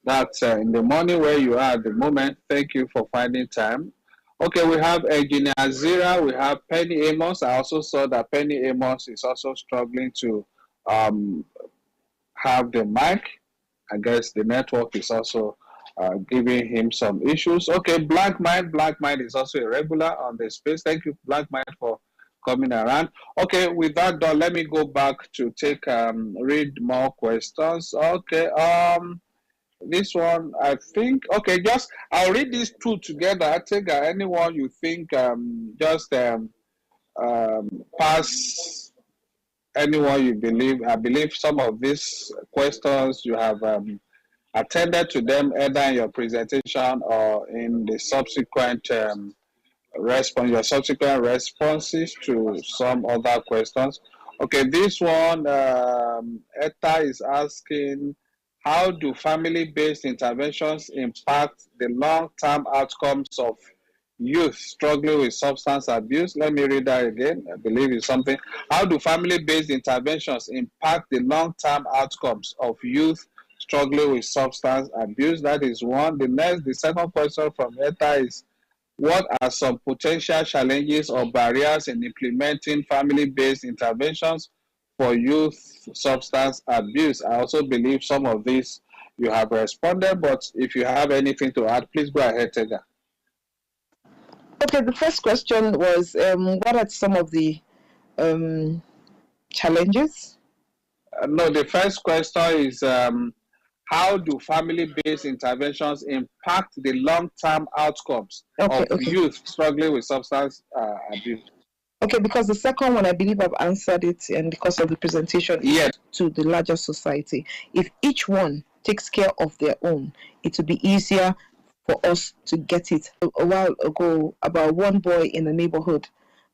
that in the morning where you are at the moment, thank you for finding time. Okay, we have Engineer Zira, we have Penny Amos. I also saw that Penny Amos is also struggling to have the mic. I guess the network is also giving him some issues. Okay, Black Mind is also a regular on the space. Thank you, Black Mind, for coming around. Okay, with that done, let me go back to read more questions. Okay, this one, I think, okay, I'll read these two together. I think anyone you think pass anyone you believe. I believe some of these questions you have attended to them either in your presentation or in the subsequent responses to some other questions. Okay, this one, Etta is asking, how do family-based interventions impact the long-term outcomes of youth struggling with substance abuse? Let me read that again. I believe it's something. How do family-based interventions impact the long-term outcomes of youth struggling with substance abuse? That is one. The second question from Etta is, what are some potential challenges or barriers in implementing family-based interventions for youth substance abuse? I also believe some of these you have responded, but if you have anything to add, please go ahead, Tega. Okay, the first question was, what are some of the challenges? No, the first question is, how do family-based interventions impact the long-term outcomes of youth struggling with substance abuse? Okay, because the second one, I believe I've answered it, and because of the presentation to the larger society. If each one takes care of their own, it will be easier for us to get it. A while ago, about one boy in the neighborhood,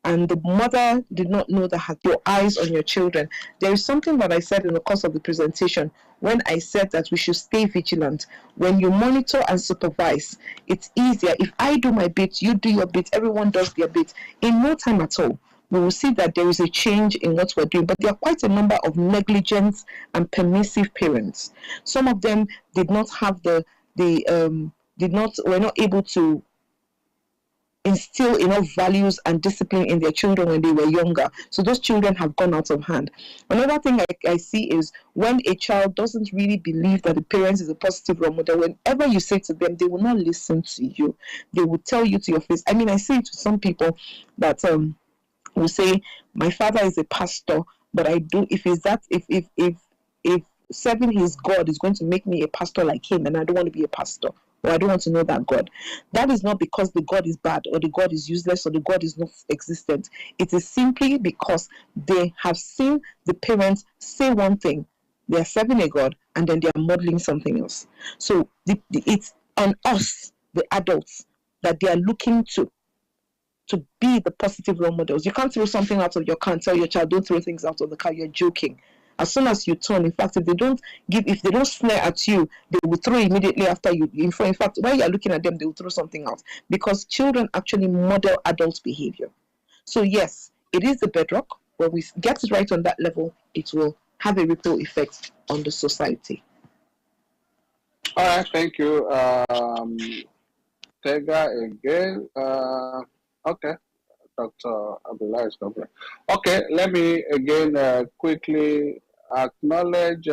and the mother did not know that had your eyes on your children. There is something that I said in the course of the presentation when I said that we should stay vigilant. When you monitor and supervise, it's easier. If I do my bit, you do your bit, everyone does their bit. In no time at all, we will see that there is a change in what we're doing. But there are quite a number of negligent and permissive parents. Some of them did not have were not able to instill enough values and discipline in their children when they were younger. So those children have gone out of hand. Another thing I see is when a child doesn't really believe that the parent is a positive role model, whenever you say to them, they will not listen to you. They will tell you to your face. I mean, I say to some people that will say, my father is a pastor, but I do, if serving his God is going to make me a pastor like him, and I don't want to be a pastor, or I don't want to know that God. That is not because the God is bad, or the God is useless, or the God is not existent. It is simply because they have seen the parents say one thing, they are serving a God, and then they are modeling something else. So it's on us, the adults, that they are looking to be the positive role models. You can't throw something out of your car and tell your child, don't throw things out of the car, you're joking. As soon as you turn, in fact, if they don't snare at you, they will throw immediately after you. In fact, while you're looking at them, they will throw something out, because children actually model adult behavior. So yes, it is the bedrock. When we get it right on that level, it will have a ripple effect on the society. All right, thank you. Tega again. Okay. Dr. Abdullah is coming. Okay, let me again quickly acknowledge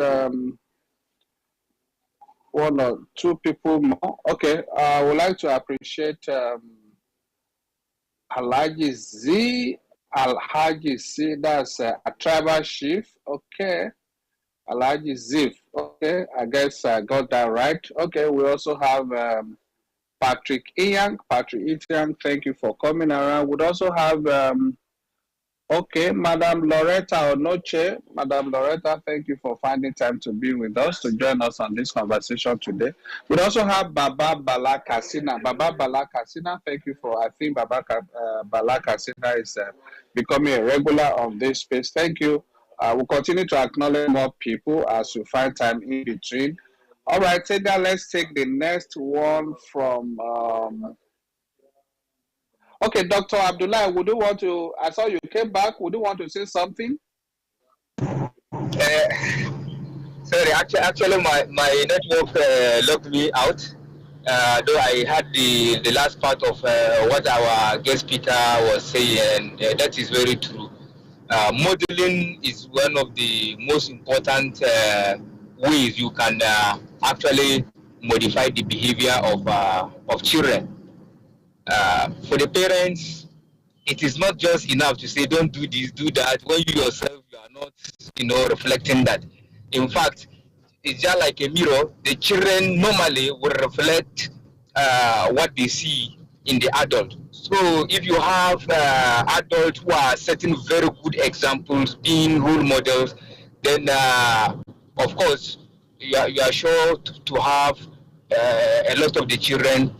one or two people more. Okay, I would like to appreciate Alhaji Z. Alhaji Z, that's a tribal chief. Okay, Alhaji Zif. Okay, I guess I got that right. Okay, we also have Patrick Iang. Patrick Iang, thank you for coming around. We'd also have, okay, Madam Loretta Onoche. Madam Loretta, thank you for finding time to be with us, to join us on this conversation today. We'd also have Baba Bala Kasina. Baba Bala Kasina, thank you for, I think Baba Bala Kasina is becoming a regular on this space. Thank you. We'll continue to acknowledge more people as we find time in between. All right, Tega, let's take the next one from, okay, Dr. Abdullah, would you want to, I saw you came back, would you want to say something? Sorry, actually my network locked me out, though I had the last part of what our guest speaker was saying, and that is very true. Modeling is one of the most important ways you can actually modify the behavior of children. For the parents, it is not just enough to say don't do this, do that, when you yourself you are not, reflecting that. In fact, it's just like a mirror. The children normally will reflect what they see in the adult. So if you have adults who are setting very good examples, being role models, then of course you are sure to have a lot of the children,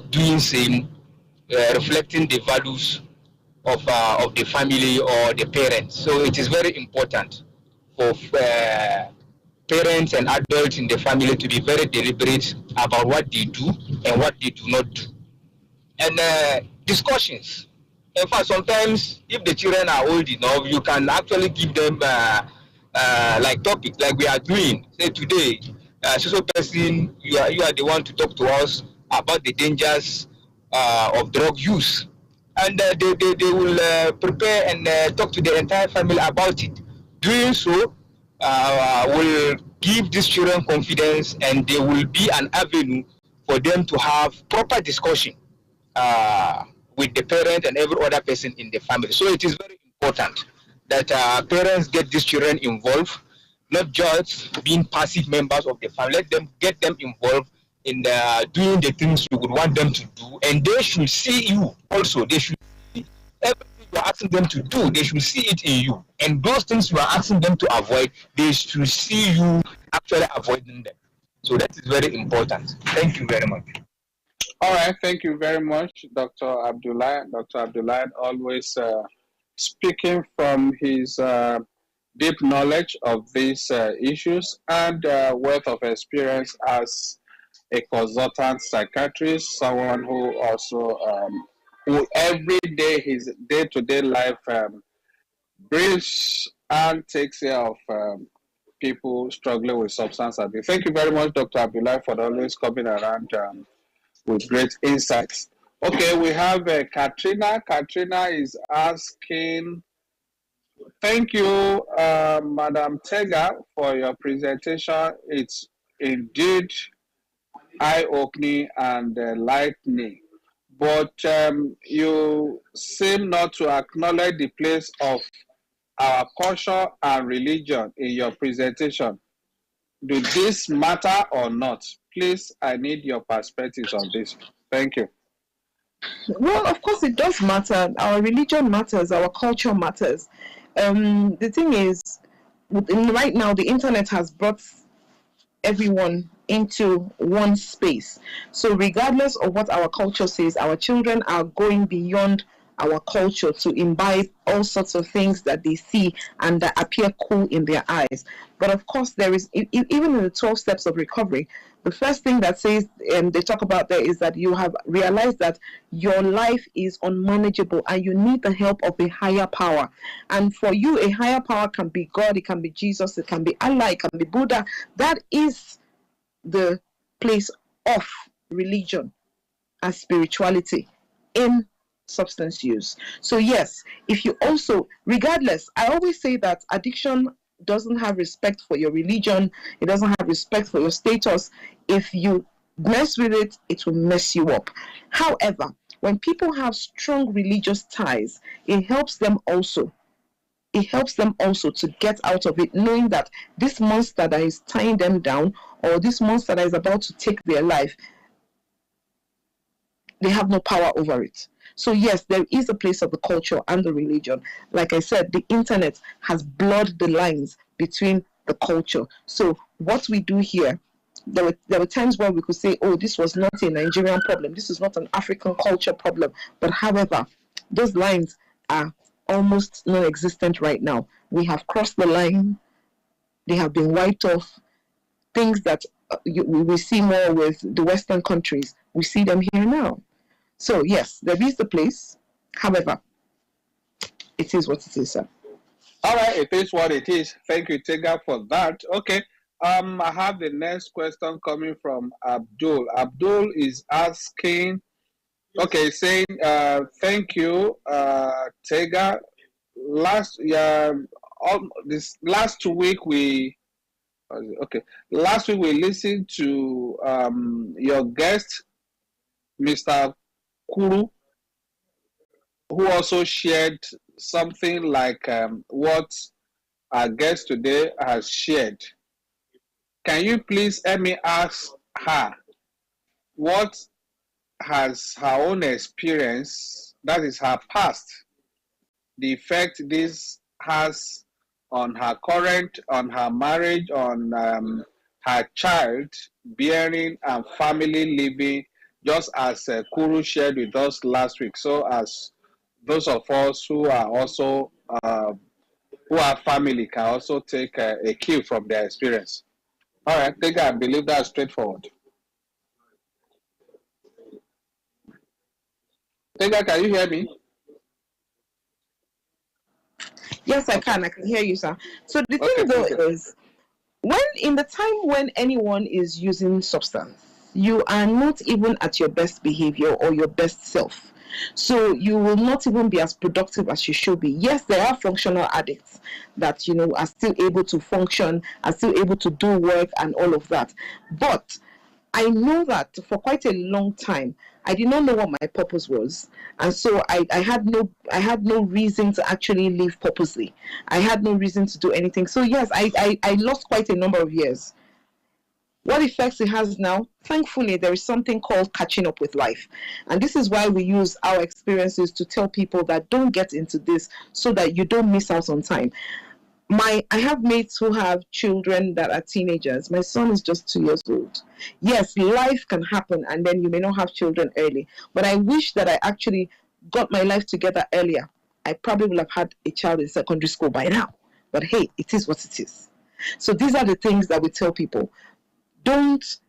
doing same, reflecting the values of the family or the parents. So it is very important for parents and adults in the family to be very deliberate about what they do and what they do not do. And discussions. In fact, sometimes if the children are old enough, you can actually give them like topics like we are doing. Say today, so person, you are the one to talk to us about the dangers of drug use, and they will prepare and talk to the entire family about it. Doing so will give these children confidence, and there will be an avenue for them to have proper discussion with the parent and every other person in the family. So it is very important that parents get these children involved, not just being passive members of the family. Let them get them involved in doing the things you would want them to do, and they should see you also. They should see everything you are asking them to do. They should see it in you, and those things you are asking them to avoid, they should see you actually avoiding them. So that is very important. Thank you very much. All right, thank you very much, Dr. Abdullah. Dr. Abdullah always speaking from his deep knowledge of these issues and wealth of experience as a consultant psychiatrist, someone who also, who every day, his day-to-day life breathes and takes care of people struggling with substance abuse. Thank you very much, Dr. Abdullah, for always coming around with great insights. Okay, we have Katrina. Katrina is asking, thank you, Madam Tega, for your presentation. It's indeed eye-opening and enlightening. But you seem not to acknowledge the place of our culture and religion in your presentation. Do this matter or not? Please, I need your perspectives on this. Thank you. Well, of course, it does matter. Our religion matters. Our culture matters. The thing is, right now, the internet has brought everyone into one space. So regardless of what our culture says, our children are going beyond our culture to imbibe all sorts of things that they see and that appear cool in their eyes. But of course, there is, even in the 12 steps of recovery, the first thing that says they talk about there is that you have realized that your life is unmanageable and you need the help of a higher power. And for you, a higher power can be God, it can be Jesus, it can be Allah, it can be Buddha. That is the place of religion and spirituality in substance use. So yes, if you also, regardless, I always say that addiction doesn't have respect for your religion, it doesn't have respect for your status. If you mess with it, it will mess you up. However, when people have strong religious ties, it helps them also to get out of it, knowing that this monster that is tying them down or this monster that is about to take their life, they have no power over it. So yes, there is a place of the culture and the religion. Like I said, the internet has blurred the lines between the culture. So what we do here, there were times where we could say, oh, this was not a Nigerian problem, this is not an African culture problem. But however, those lines are almost non-existent right now. We have crossed the line. They have been wiped off. Things that we see more with the Western countries, we see them here now. So yes, there is the place. However, it is what it is, sir. All right, it is what it is. Thank you, Tega, for that. Okay, I have the next question coming from Abdul. Abdul is asking, okay, saying, thank you, Tega. Last week we listened to your guest, Mr. Kuru, who also shared something like what our guest today has shared. Can you please let me ask her what has her own experience, that is her past, the effect this has on her current, on her marriage, on her child bearing and family living, just as Kuru shared with us last week. So as those of us who are also who are family can also take a cue from their experience. All right, I believe that's straightforward. Tega, can you hear me? Yes, I can hear you, sir. So the thing though is, when in the time when anyone is using substance, you are not even at your best behavior or your best self. So you will not even be as productive as you should be. Yes, there are functional addicts that, are still able to function, are still able to do work and all of that. But I know that for quite a long time, I did not know what my purpose was. And so I had no reason to actually live purposely. I had no reason to do anything. So yes, I lost quite a number of years. What effects it has now? Thankfully, there is something called catching up with life. And this is why we use our experiences to tell people that don't get into this so that you don't miss out on time. I have mates who have children that are teenagers. My son is just 2 years old. Yes, life can happen and then you may not have children early. But I wish that I actually got my life together earlier. I probably would have had a child in secondary school by now. But hey, it is what it is. So these are the things that we tell people. Don't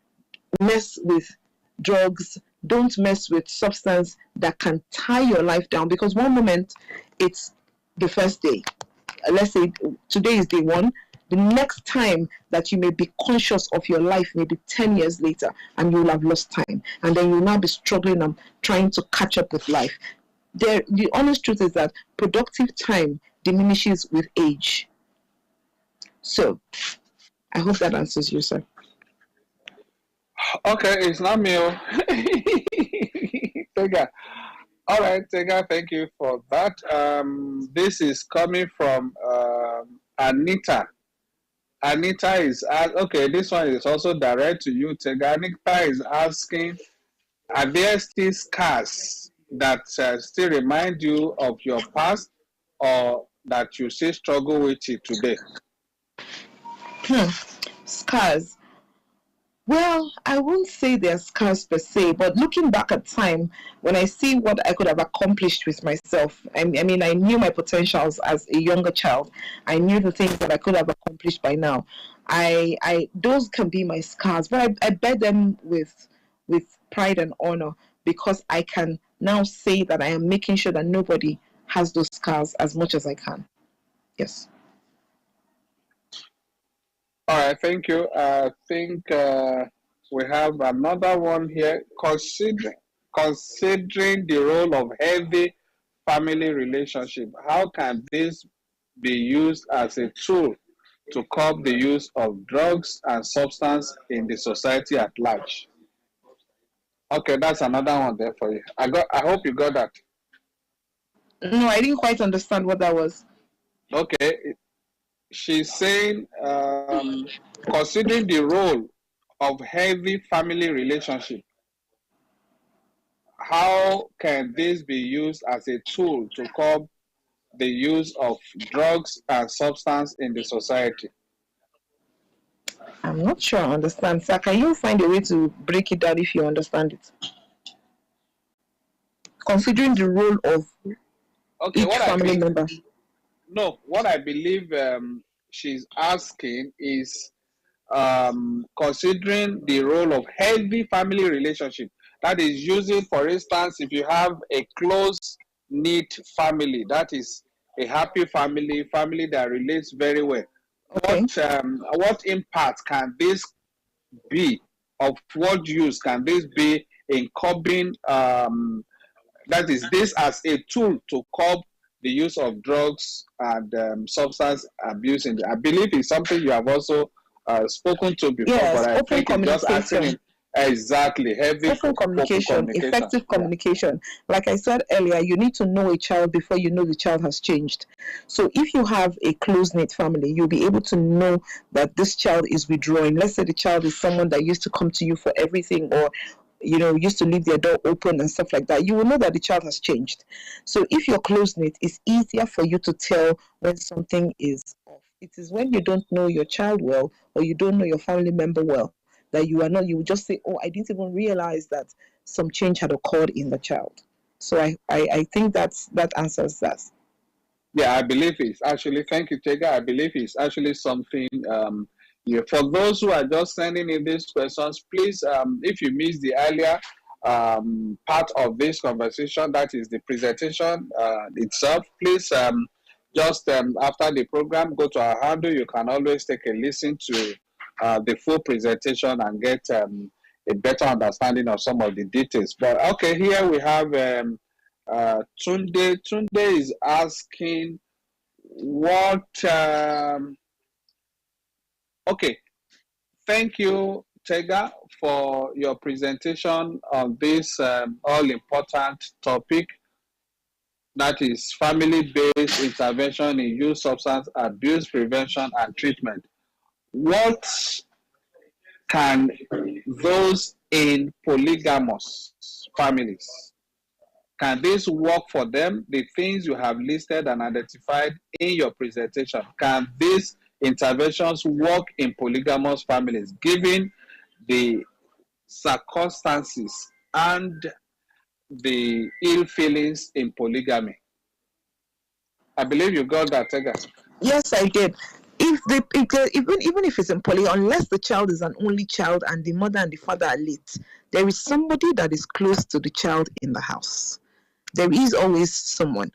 mess with drugs. Don't mess with substance that can tie your life down, because one moment it's the first day. Let's say today is day 1, the next time that you may be conscious of your life, maybe 10 years later, and you will have lost time. And then you'll now be struggling and trying to catch up with life. The honest truth is that productive time diminishes with age. So, I hope that answers you, sir. Okay, it's not me. Tega. All right, Tega, thank you for that. This is coming from Anita. Anita is okay. This one is also direct to you, Tega. Anita is asking, are there still scars that still remind you of your past, or that you still struggle with it today? Scars. Well, I won't say they're scars per se, but looking back at time, when I see what I could have accomplished with myself, I mean, I knew my potentials as a younger child. I knew the things that I could have accomplished by now. Those can be my scars, but I bear them with pride and honor, because I can now say that I am making sure that nobody has those scars as much as I can. Yes. All right, thank you. I think we have another one here. Considering the role of healthy family relationship, how can this be used as a tool to curb the use of drugs and substance in the society at large? Okay, that's another one there for you. I hope you got that. No, I didn't quite understand what that was. Okay. She's saying, considering the role of healthy family relationship, how can this be used as a tool to curb the use of drugs and substance in the society? I'm not sure I understand. Sir, can you find a way to break it down if you understand it? Considering the role of each family member. No, what I believe she's asking is considering the role of healthy family relationship. That is using, for instance, if you have a close-knit family, that is a happy family that relates very well. Okay. What impact can this be, of what use can this be in curbing, that is, this as a tool to curb the use of drugs and substance abuse? I believe it's something you have also spoken to before, yes, but I think it's just asking exactly open communication, effective communication. Like I said earlier, you need to know a child before you know the child has changed. So if you have a close-knit family, you'll be able to know that this child is withdrawing. Let's say the child is someone that used to come to you for everything, or used to leave their door open and stuff like that. You will know that the child has changed. So if you're close-knit, it's easier for you to tell when something is off. It is when you don't know your child well, or you don't know your family member well, that you will just say, oh, I didn't even realize that some change had occurred in the child. So I think that answers that. Yeah, I believe it's actually, thank you, Tega. I believe it's actually something, for those who are just sending in these questions, please, if you missed the earlier part of this conversation, that is the presentation itself, please just after the program, go to our handle. You can always take a listen to the full presentation and get a better understanding of some of the details. But okay, here we have Tunde. Tunde is asking what okay, thank you, Tega, for your presentation on this all-important topic, that is family-based intervention in youth substance abuse prevention and treatment. What can those in polygamous families, can this work for them? The things you have listed and identified in your presentation, can these interventions work in polygamous families, given the circumstances and the ill feelings in polygamy? I believe you got that, Tega. Yes, I did. Even if it's in poly, unless the child is an only child and the mother and the father are late, there is somebody that is close to the child in the house. There is always someone.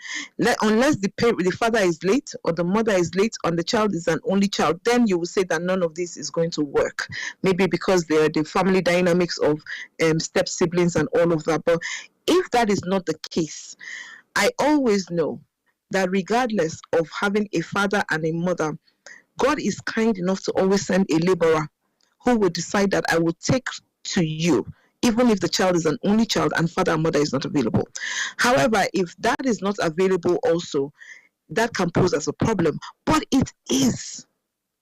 Unless the father is late or the mother is late and the child is an only child, then you will say that none of this is going to work. Maybe because they are the family dynamics of step siblings and all of that. But if that is not the case, I always know that regardless of having a father and a mother, God is kind enough to always send a laborer who will decide that I will take to you, even if the child is an only child and father and mother is not available. However, if that is not available also, that can pose as a problem. But it is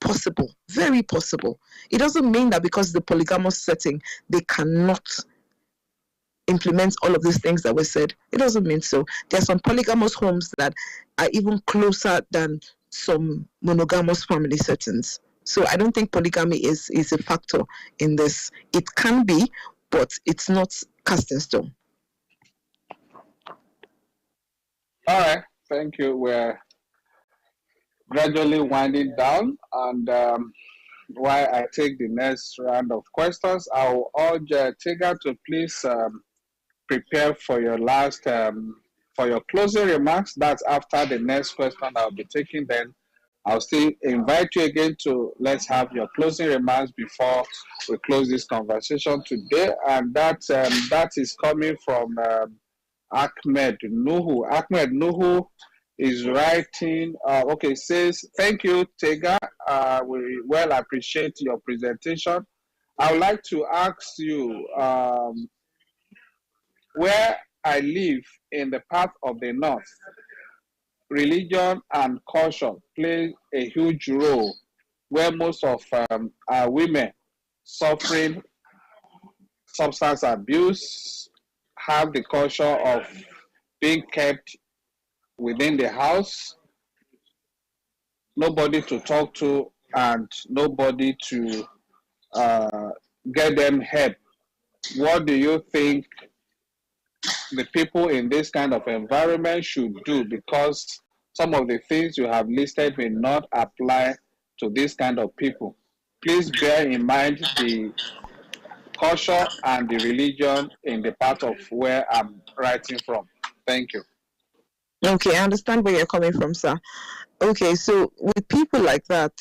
possible, very possible. It doesn't mean that because the polygamous setting, they cannot implement all of these things that were said. It doesn't mean so. There are some polygamous homes that are even closer than some monogamous family settings. So I don't think polygamy is a factor in this. It can be, but it's not cast in stone. All right, thank you. We're gradually winding down, and while I take the next round of questions, I'll urge Tega to please prepare for your for your closing remarks. That's after the next question I'll be taking. Then I'll still invite you again to let's have your closing remarks before we close this conversation today. And that is coming from Ahmed Nuhu. Ahmed Nuhu is writing, says, thank you, Tega. We well appreciate your presentation. I would like to ask you, where I live in the part of the north, religion and culture play a huge role, where most of our women suffering substance abuse have the culture of being kept within the house, nobody to talk to and nobody to get them help. What do you think the people in this kind of environment should do? Because some of the things you have listed may not apply to this kind of people. Please bear in mind the culture and the religion in the part of where I'm writing from. Thank you. Okay, I understand where you're coming from, sir. Okay, so with people like that,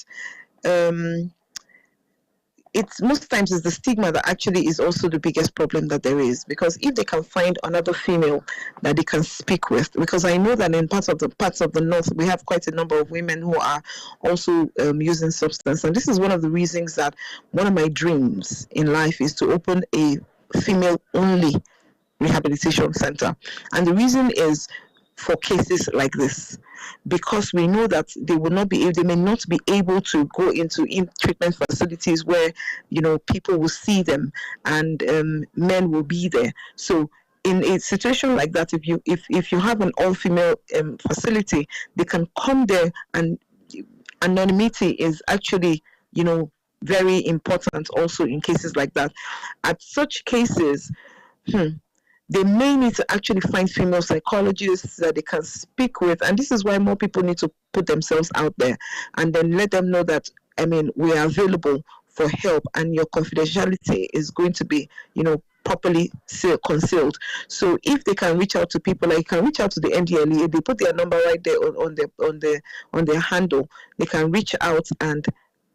it's most times it's the stigma that actually is also the biggest problem that there is. Because if they can find another female that they can speak with, because I know that in parts of the north we have quite a number of women who are also using substance, and this is one of the reasons that one of my dreams in life is to open a female-only rehabilitation center, and the reason is for cases like this, because we know that they may not be able to go into treatment facilities where people will see them and men will be there. So in a situation like that, if you have an all-female facility, they can come there, and anonymity is actually very important also in cases like that. At such cases, they may need to actually find female psychologists that they can speak with. And this is why more people need to put themselves out there and then let them know that, we are available for help and your confidentiality is going to be, properly concealed. So if they can reach out to people, like can reach out to the NDLEA, they put their number right there on their handle. They can reach out and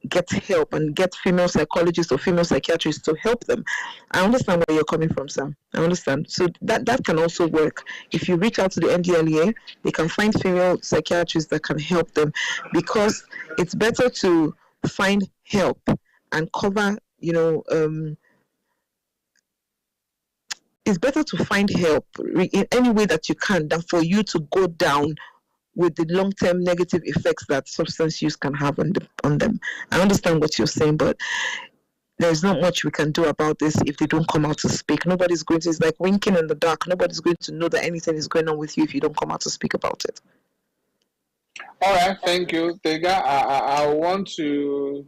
get help and get female psychologists or female psychiatrists to help them. I understand where you're coming from, Sam. I understand. So that can also work. If you reach out to the NDLEA, they can find female psychiatrists that can help them, because it's better to find help and cover, it's better to find help in any way that you can than for you to go down with the long-term negative effects that substance use can have on them. I understand what you're saying, but there's not much we can do about this if they don't come out to speak. Nobody's going to, it's like winking in the dark. Nobody's going to know that anything is going on with you if you don't come out to speak about it. All right, thank you, Tega. I want to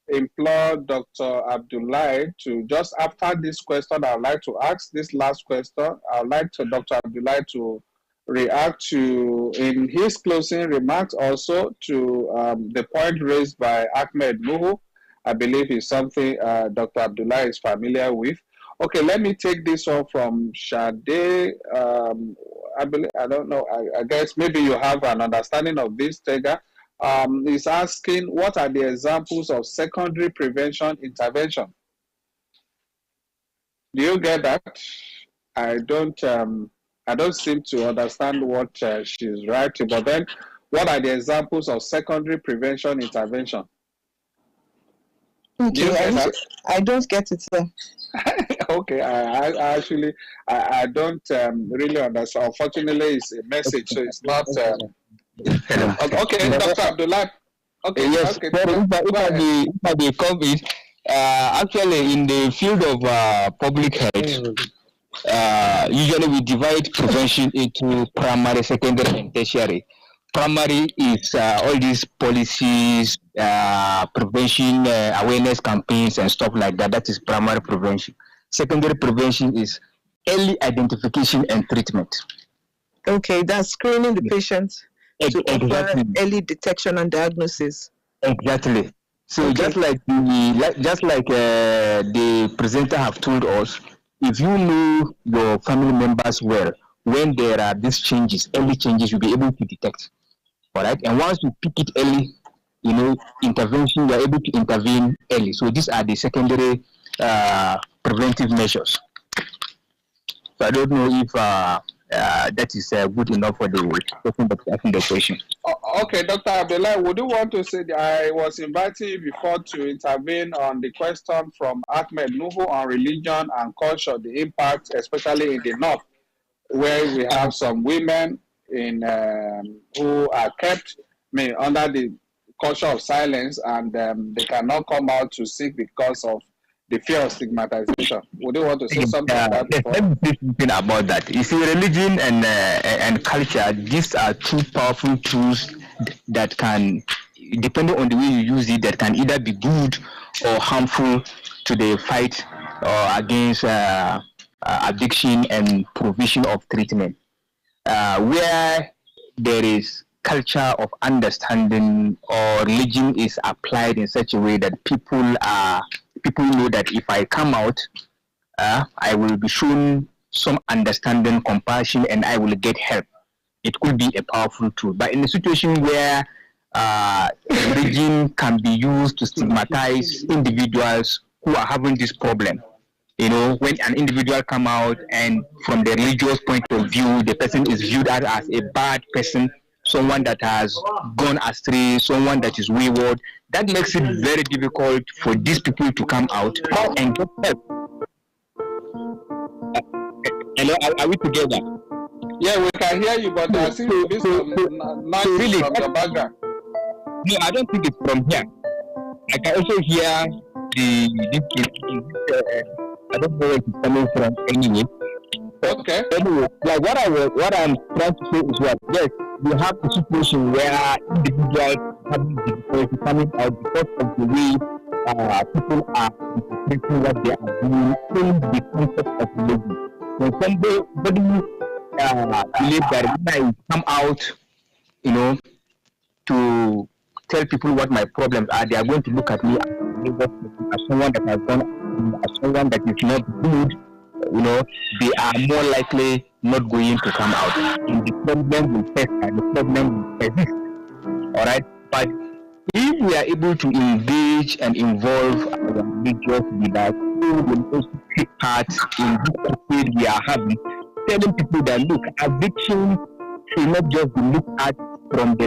implore Dr. Abdullahi to, just after this question, I would like to ask this last question. I would like Dr. Abdullahi to react to, in his closing remarks, also to the point raised by Ahmed Nuhu. I believe is something Dr. Abdullahi is familiar with. Okay, let me take this one from Shade. I believe, I don't know. I guess maybe you have an understanding of this, Tega. Is asking, what are the examples of secondary prevention intervention? Do you get that? I don't seem to understand what she's writing. But then, what are the examples of secondary prevention intervention? Do you Okay, get that? I don't get it, sir. Okay, I actually I don't really understand. Unfortunately, it's a message, so it's not. Okay, Dr. Abdullah. Okay, Yes, okay. sorry, if I may come in, actually in the field of public health, usually we divide prevention into primary, secondary, and tertiary. Primary is all these policies, prevention, awareness campaigns, and stuff like that. That is primary prevention. Secondary prevention is early identification and treatment. Okay, that's screening the patient to offer early detection and diagnosis. Exactly. So just like the presenter have told us, if you know your family members well, when there are these changes, early changes, you'll be able to detect. All right. And once you pick it early, intervention, you are able to intervene early. So these are the secondary preventive measures. So I don't know if that is good enough for the person that's asking the question. Okay, Dr. Abdullah, would you want to say that I was inviting you before to intervene on the question from Ahmed Nuhu on religion and culture, the impact, especially in the north, where we have some women in who are kept under the culture of silence, and they cannot come out to seek because of the fear of stigmatization. Would you want to say something about that? Let me say something about that. You see, religion and culture, these are two powerful tools that can, depending on the way you use it, that can either be good or harmful to the fight against addiction and provision of treatment. Where there is culture of understanding or religion is applied in such a way that people know that if I come out, I will be shown some understanding, compassion, and I will get help. It could be a powerful tool. But in a situation where religion can be used to stigmatize individuals who are having this problem, when an individual come out and from the religious point of view, the person is viewed as a bad person, someone that has gone astray, someone that is wayward, that makes it very difficult for these people to come out and get help. Hello, are we together? Yeah, we can hear you, but there seems to be some noise really, from your background. No, I don't think it's from here. I can also hear I don't know where it's coming from anyway. Okay. Anyway, like what I'm trying to say is what, yes, we have a situation where individuals have difficulty coming out because of the way people are interpreting what they are doing in the concept of religion. When somebody believes that when I come out, to tell people what my problems are, they are going to look at me as someone that has gone, as someone that is not good. They are more likely not going to come out, and the problem will fester, the problem will persist. All right, but if we are able to engage and involve our religious leaders, who will also take part in this field we are having, telling people that look, addiction should not just be looked at from the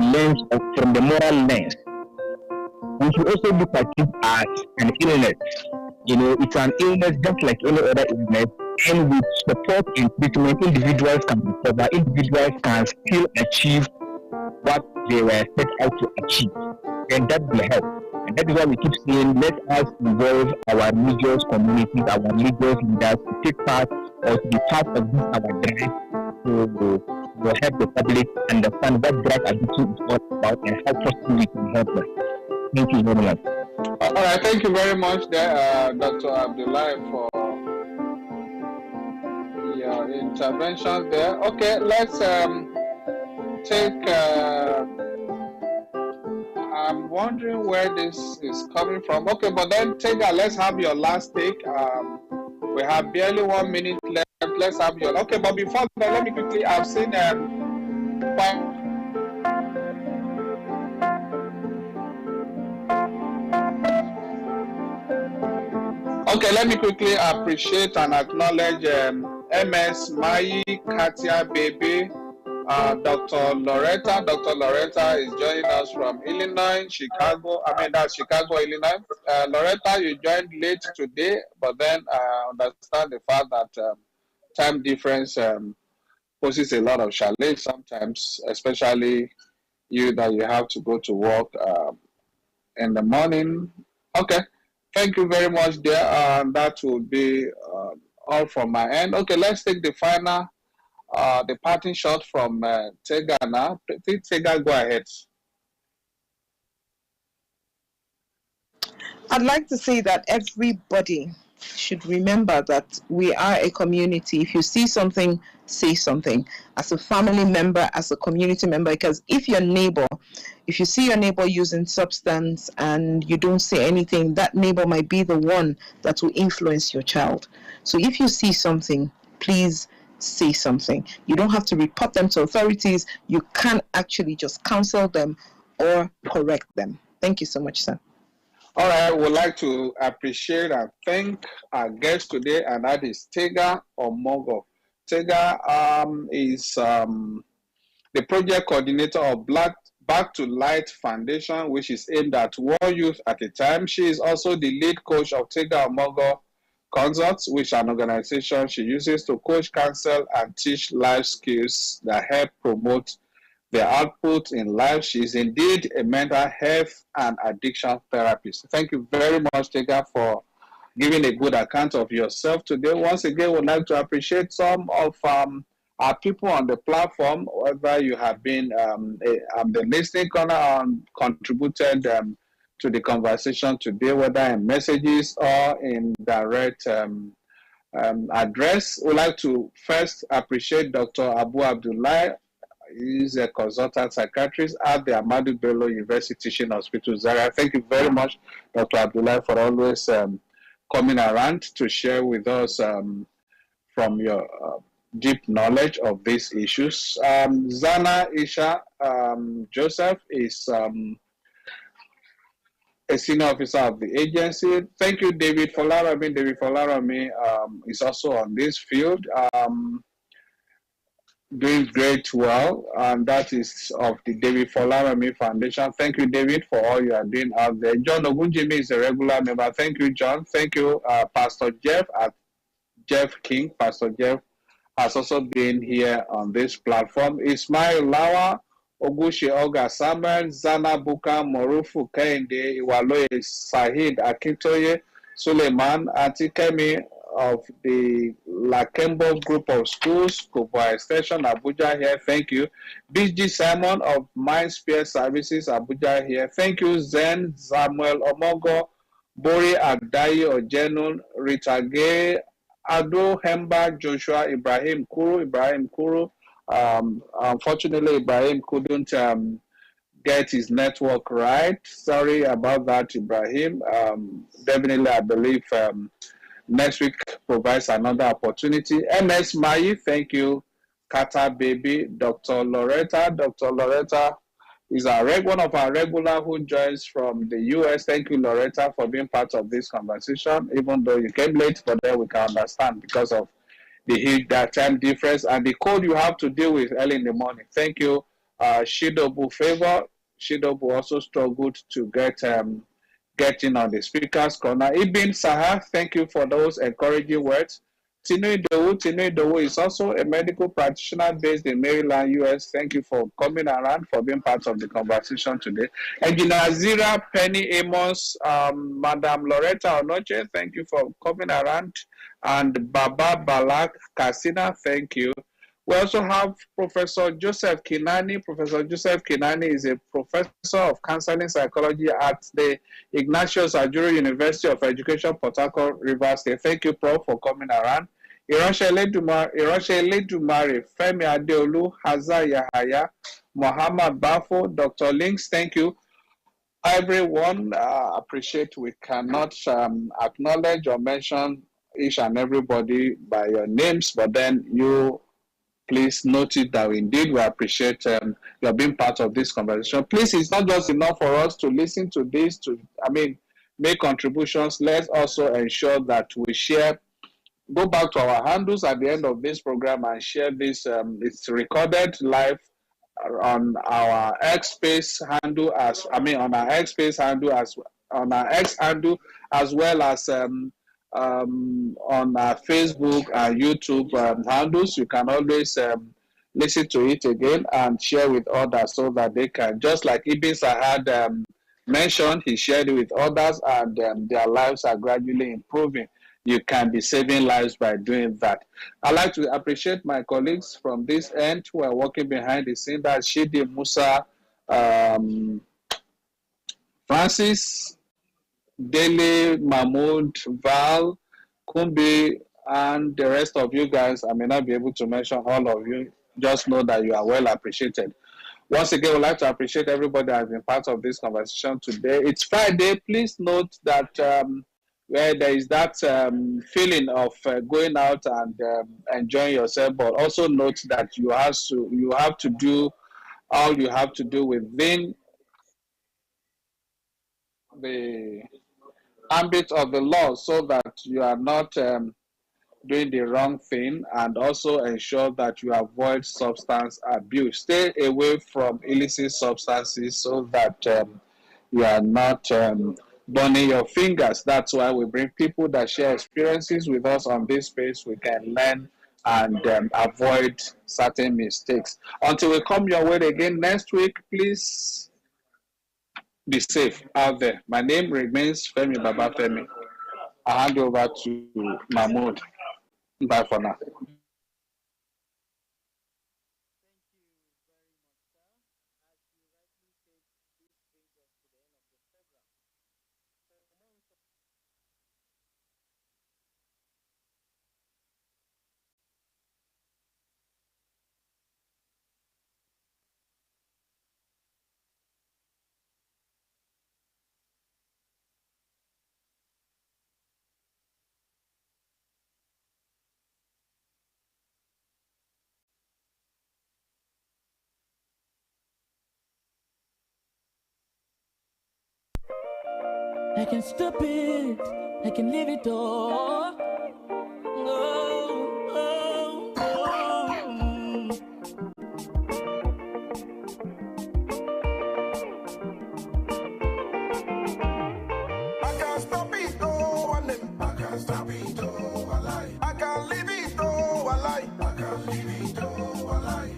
moral lens. We should also look at it as an illness. It's an illness just like any other illness, and with support and treatment, individuals can recover, individuals can still achieve what they were set out to achieve, and that will help. And that is why we keep saying, let us involve our religious communities, our religious leaders to take part or to be part of this our drive to help the public understand what drug addiction is all about and how possibly we can help them. Thank you very much. All right, thank you very much, there, Dr. Abdullah, for your intervention there. Okay, let's take. I'm wondering where this is coming from. Okay, but then Tega, let's have your last take. We We have barely 1 minute left. Let's have your okay. But before that, let me quickly. I've seen okay, let me quickly appreciate and acknowledge MS Mai, Katia Baby, Dr. Loretta. Dr. Loretta is joining us from Illinois, Chicago. I mean, that's Chicago, Illinois. Loretta, you joined late today, but then I understand the fact that time difference poses a lot of challenge sometimes, especially you that you have to go to work in the morning. Okay. Thank you very much, dear. That will be all from my end. Okay, let's take the final, the parting shot from Tega now. Tega, go ahead. I'd like to say that everybody should remember that we are a community. If you see something, say something. As a family member, as a community member, because if you see your neighbor using substance and you don't say anything, that neighbor might be the one that will influence your child. So if you see something, please say something. You don't have to report them to authorities. You can actually just counsel them or correct them. Thank you so much, sir. All right, we'd like to appreciate and thank our guest today, and that is Tega Omogo. Tega is the project coordinator of Back to Light Foundation, which is aimed at war youth at a time. She is also the lead coach of Tega Omogo Consults, which is an organization she uses to coach, counsel, and teach life skills that help promote the output in life. She is indeed a mental health and addiction therapist. Thank you very much, Tega, for giving a good account of yourself today. Once again, we'd like to appreciate some of our people on the platform, whether you have been the listening corner and contributed to the conversation today, whether in messages or in direct address. We'd like to first appreciate Dr. Abu Abdullah. He's a consultant psychiatrist at the Ahmadu Bello University Teaching Hospital, Zaria. Thank you very much, Dr. Abdullah, for always coming around to share with us from your deep knowledge of these issues. Zana Isha Joseph is a senior officer of the agency. Thank you, David Folarami. David Folarami is also on this field. Doing great well, and that is of the David Folarami Foundation. Thank you, David, for all you are doing out there. John Ogunjimi is a regular member. Thank you, John. Thank you, Pastor Jeff at Jeff King. Pastor Jeff has also been here on this platform. Ismail Lawa, Ogushi Oga Samuel, Zana Buka, Morufu Kende, Iwaloye Sahid Akintoye, Suleiman Atikemi of the Lakembo Group of Schools, Kubwa Extension, Abuja here. Thank you. BG Simon of Mindsphere Services, Abuja here. Thank you, Zen, Samuel Omogo, Bori Agdayi Ojenun, Rita Gay, Ado Hemba, Joshua, Ibrahim Kuru. Unfortunately, Ibrahim couldn't get his network right. Sorry about that, Ibrahim. Definitely, I believe next week provides another opportunity. MS Mai, thank you. Kata Baby, Dr. Loretta. Dr. Loretta is one of our regular who joins from the US. Thank you, Loretta, for being part of this conversation, even though you came late, but then we can understand because of the huge time difference and the code you have to deal with early in the morning. Thank you, Shidobu Favor. Shidobu also struggled to get in on the speaker's corner. Ibn Sahar, thank you for those encouraging words. Tinu Idowu is also a medical practitioner based in Maryland, US. Thank you for coming around, for being part of the conversation today. Engineer Zira, Penny Amos, Madam Loretta Onoche, thank you for coming around. And Baba Balak Kasina, thank you. We also have Professor Joseph Kinani. Professor Joseph Kinani is a professor of counseling psychology at the Ignatius Ajuru University of Education, Port Harcourt, Rivers State. Thank you, Prof, for coming around. Irashe Eledumare, Femi Adeolu, Hazza Yahaya, Muhammad Bafo, Dr. Links, thank you. Everyone, appreciate we cannot acknowledge or mention each and everybody by your names, but then you please note it that indeed we appreciate your being part of this conversation. Please, it's not just enough for us to listen to this, make contributions. Let's also ensure that we share. Go back to our handles at the end of this program and share this. It's recorded live on our X Space handle on our X Space handle on our X handle, as well as on our Facebook and YouTube handles. You can always listen to it again and share with others so that they can, just like Ibn Sahad mentioned, he shared it with others, and their lives are gradually improving. You can be saving lives by doing that. I'd like to appreciate my colleagues from this end who are working behind the scene. That's Shidi, Musa, Francis, Dele, Mahmoud, Val, Kumbi, and the rest of you guys. I may not be able to mention all of you. Just know that you are well appreciated. Once again, we'd like to appreciate everybody that has been part of this conversation today. It's Friday. Please note that where there is that feeling of going out and enjoying yourself, but also note that you have to do all you have to do within the ambit of the law, so that you are not doing the wrong thing, and also ensure that you avoid substance abuse. Stay away from illicit substances so that you are not burning your fingers. That's why we bring people that share experiences with us on this space. We can learn and avoid certain mistakes. Until we come your way again next week, please be safe out there. My name remains Femi Babafemi. I'll hand over to Mahmoud. Bye for now. I can stop it, I can leave it all. Oh, oh, oh. I can't stop it, oh, I can't stop it, oh, I lie. I can't leave it, oh, I lie. I can't leave it, oh, I lie.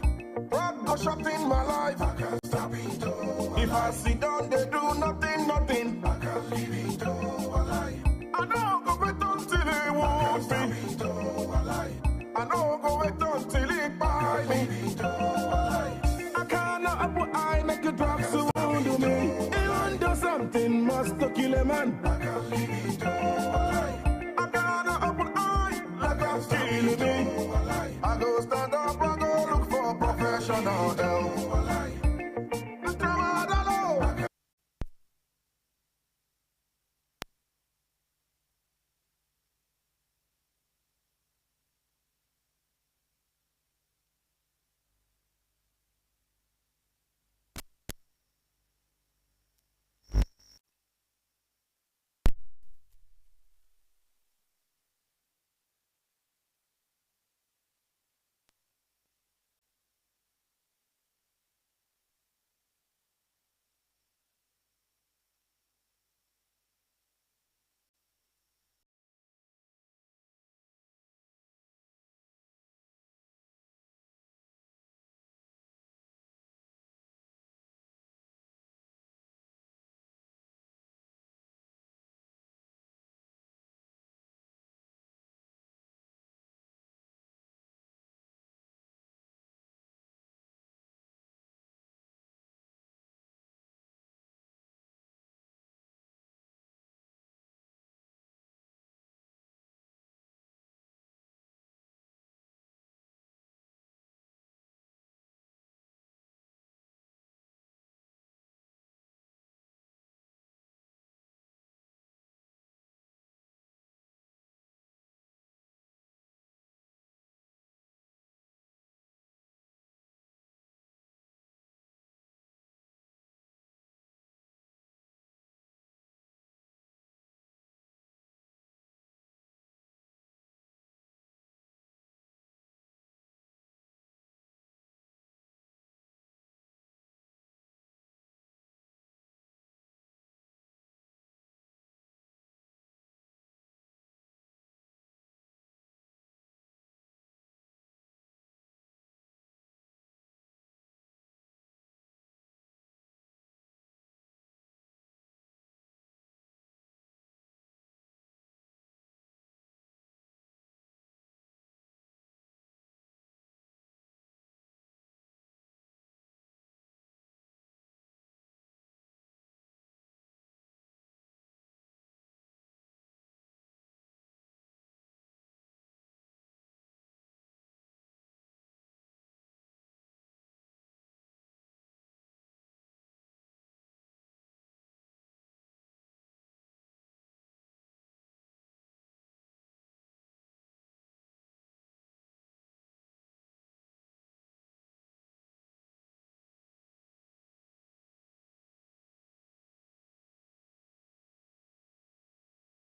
Rock go shot in my life. I can't stop it, oh, I if I sit down, they do nothing. I can't leave it, oh, I lie. I don't go wait until it won't be. Oh, I lie. I don't go wait until it buy me. Oh, I lie. I cannot put I make a drop so to me. Even do something must to kill a man. I can't leave it, oh, I lie. I cannot put I like I'm killing me.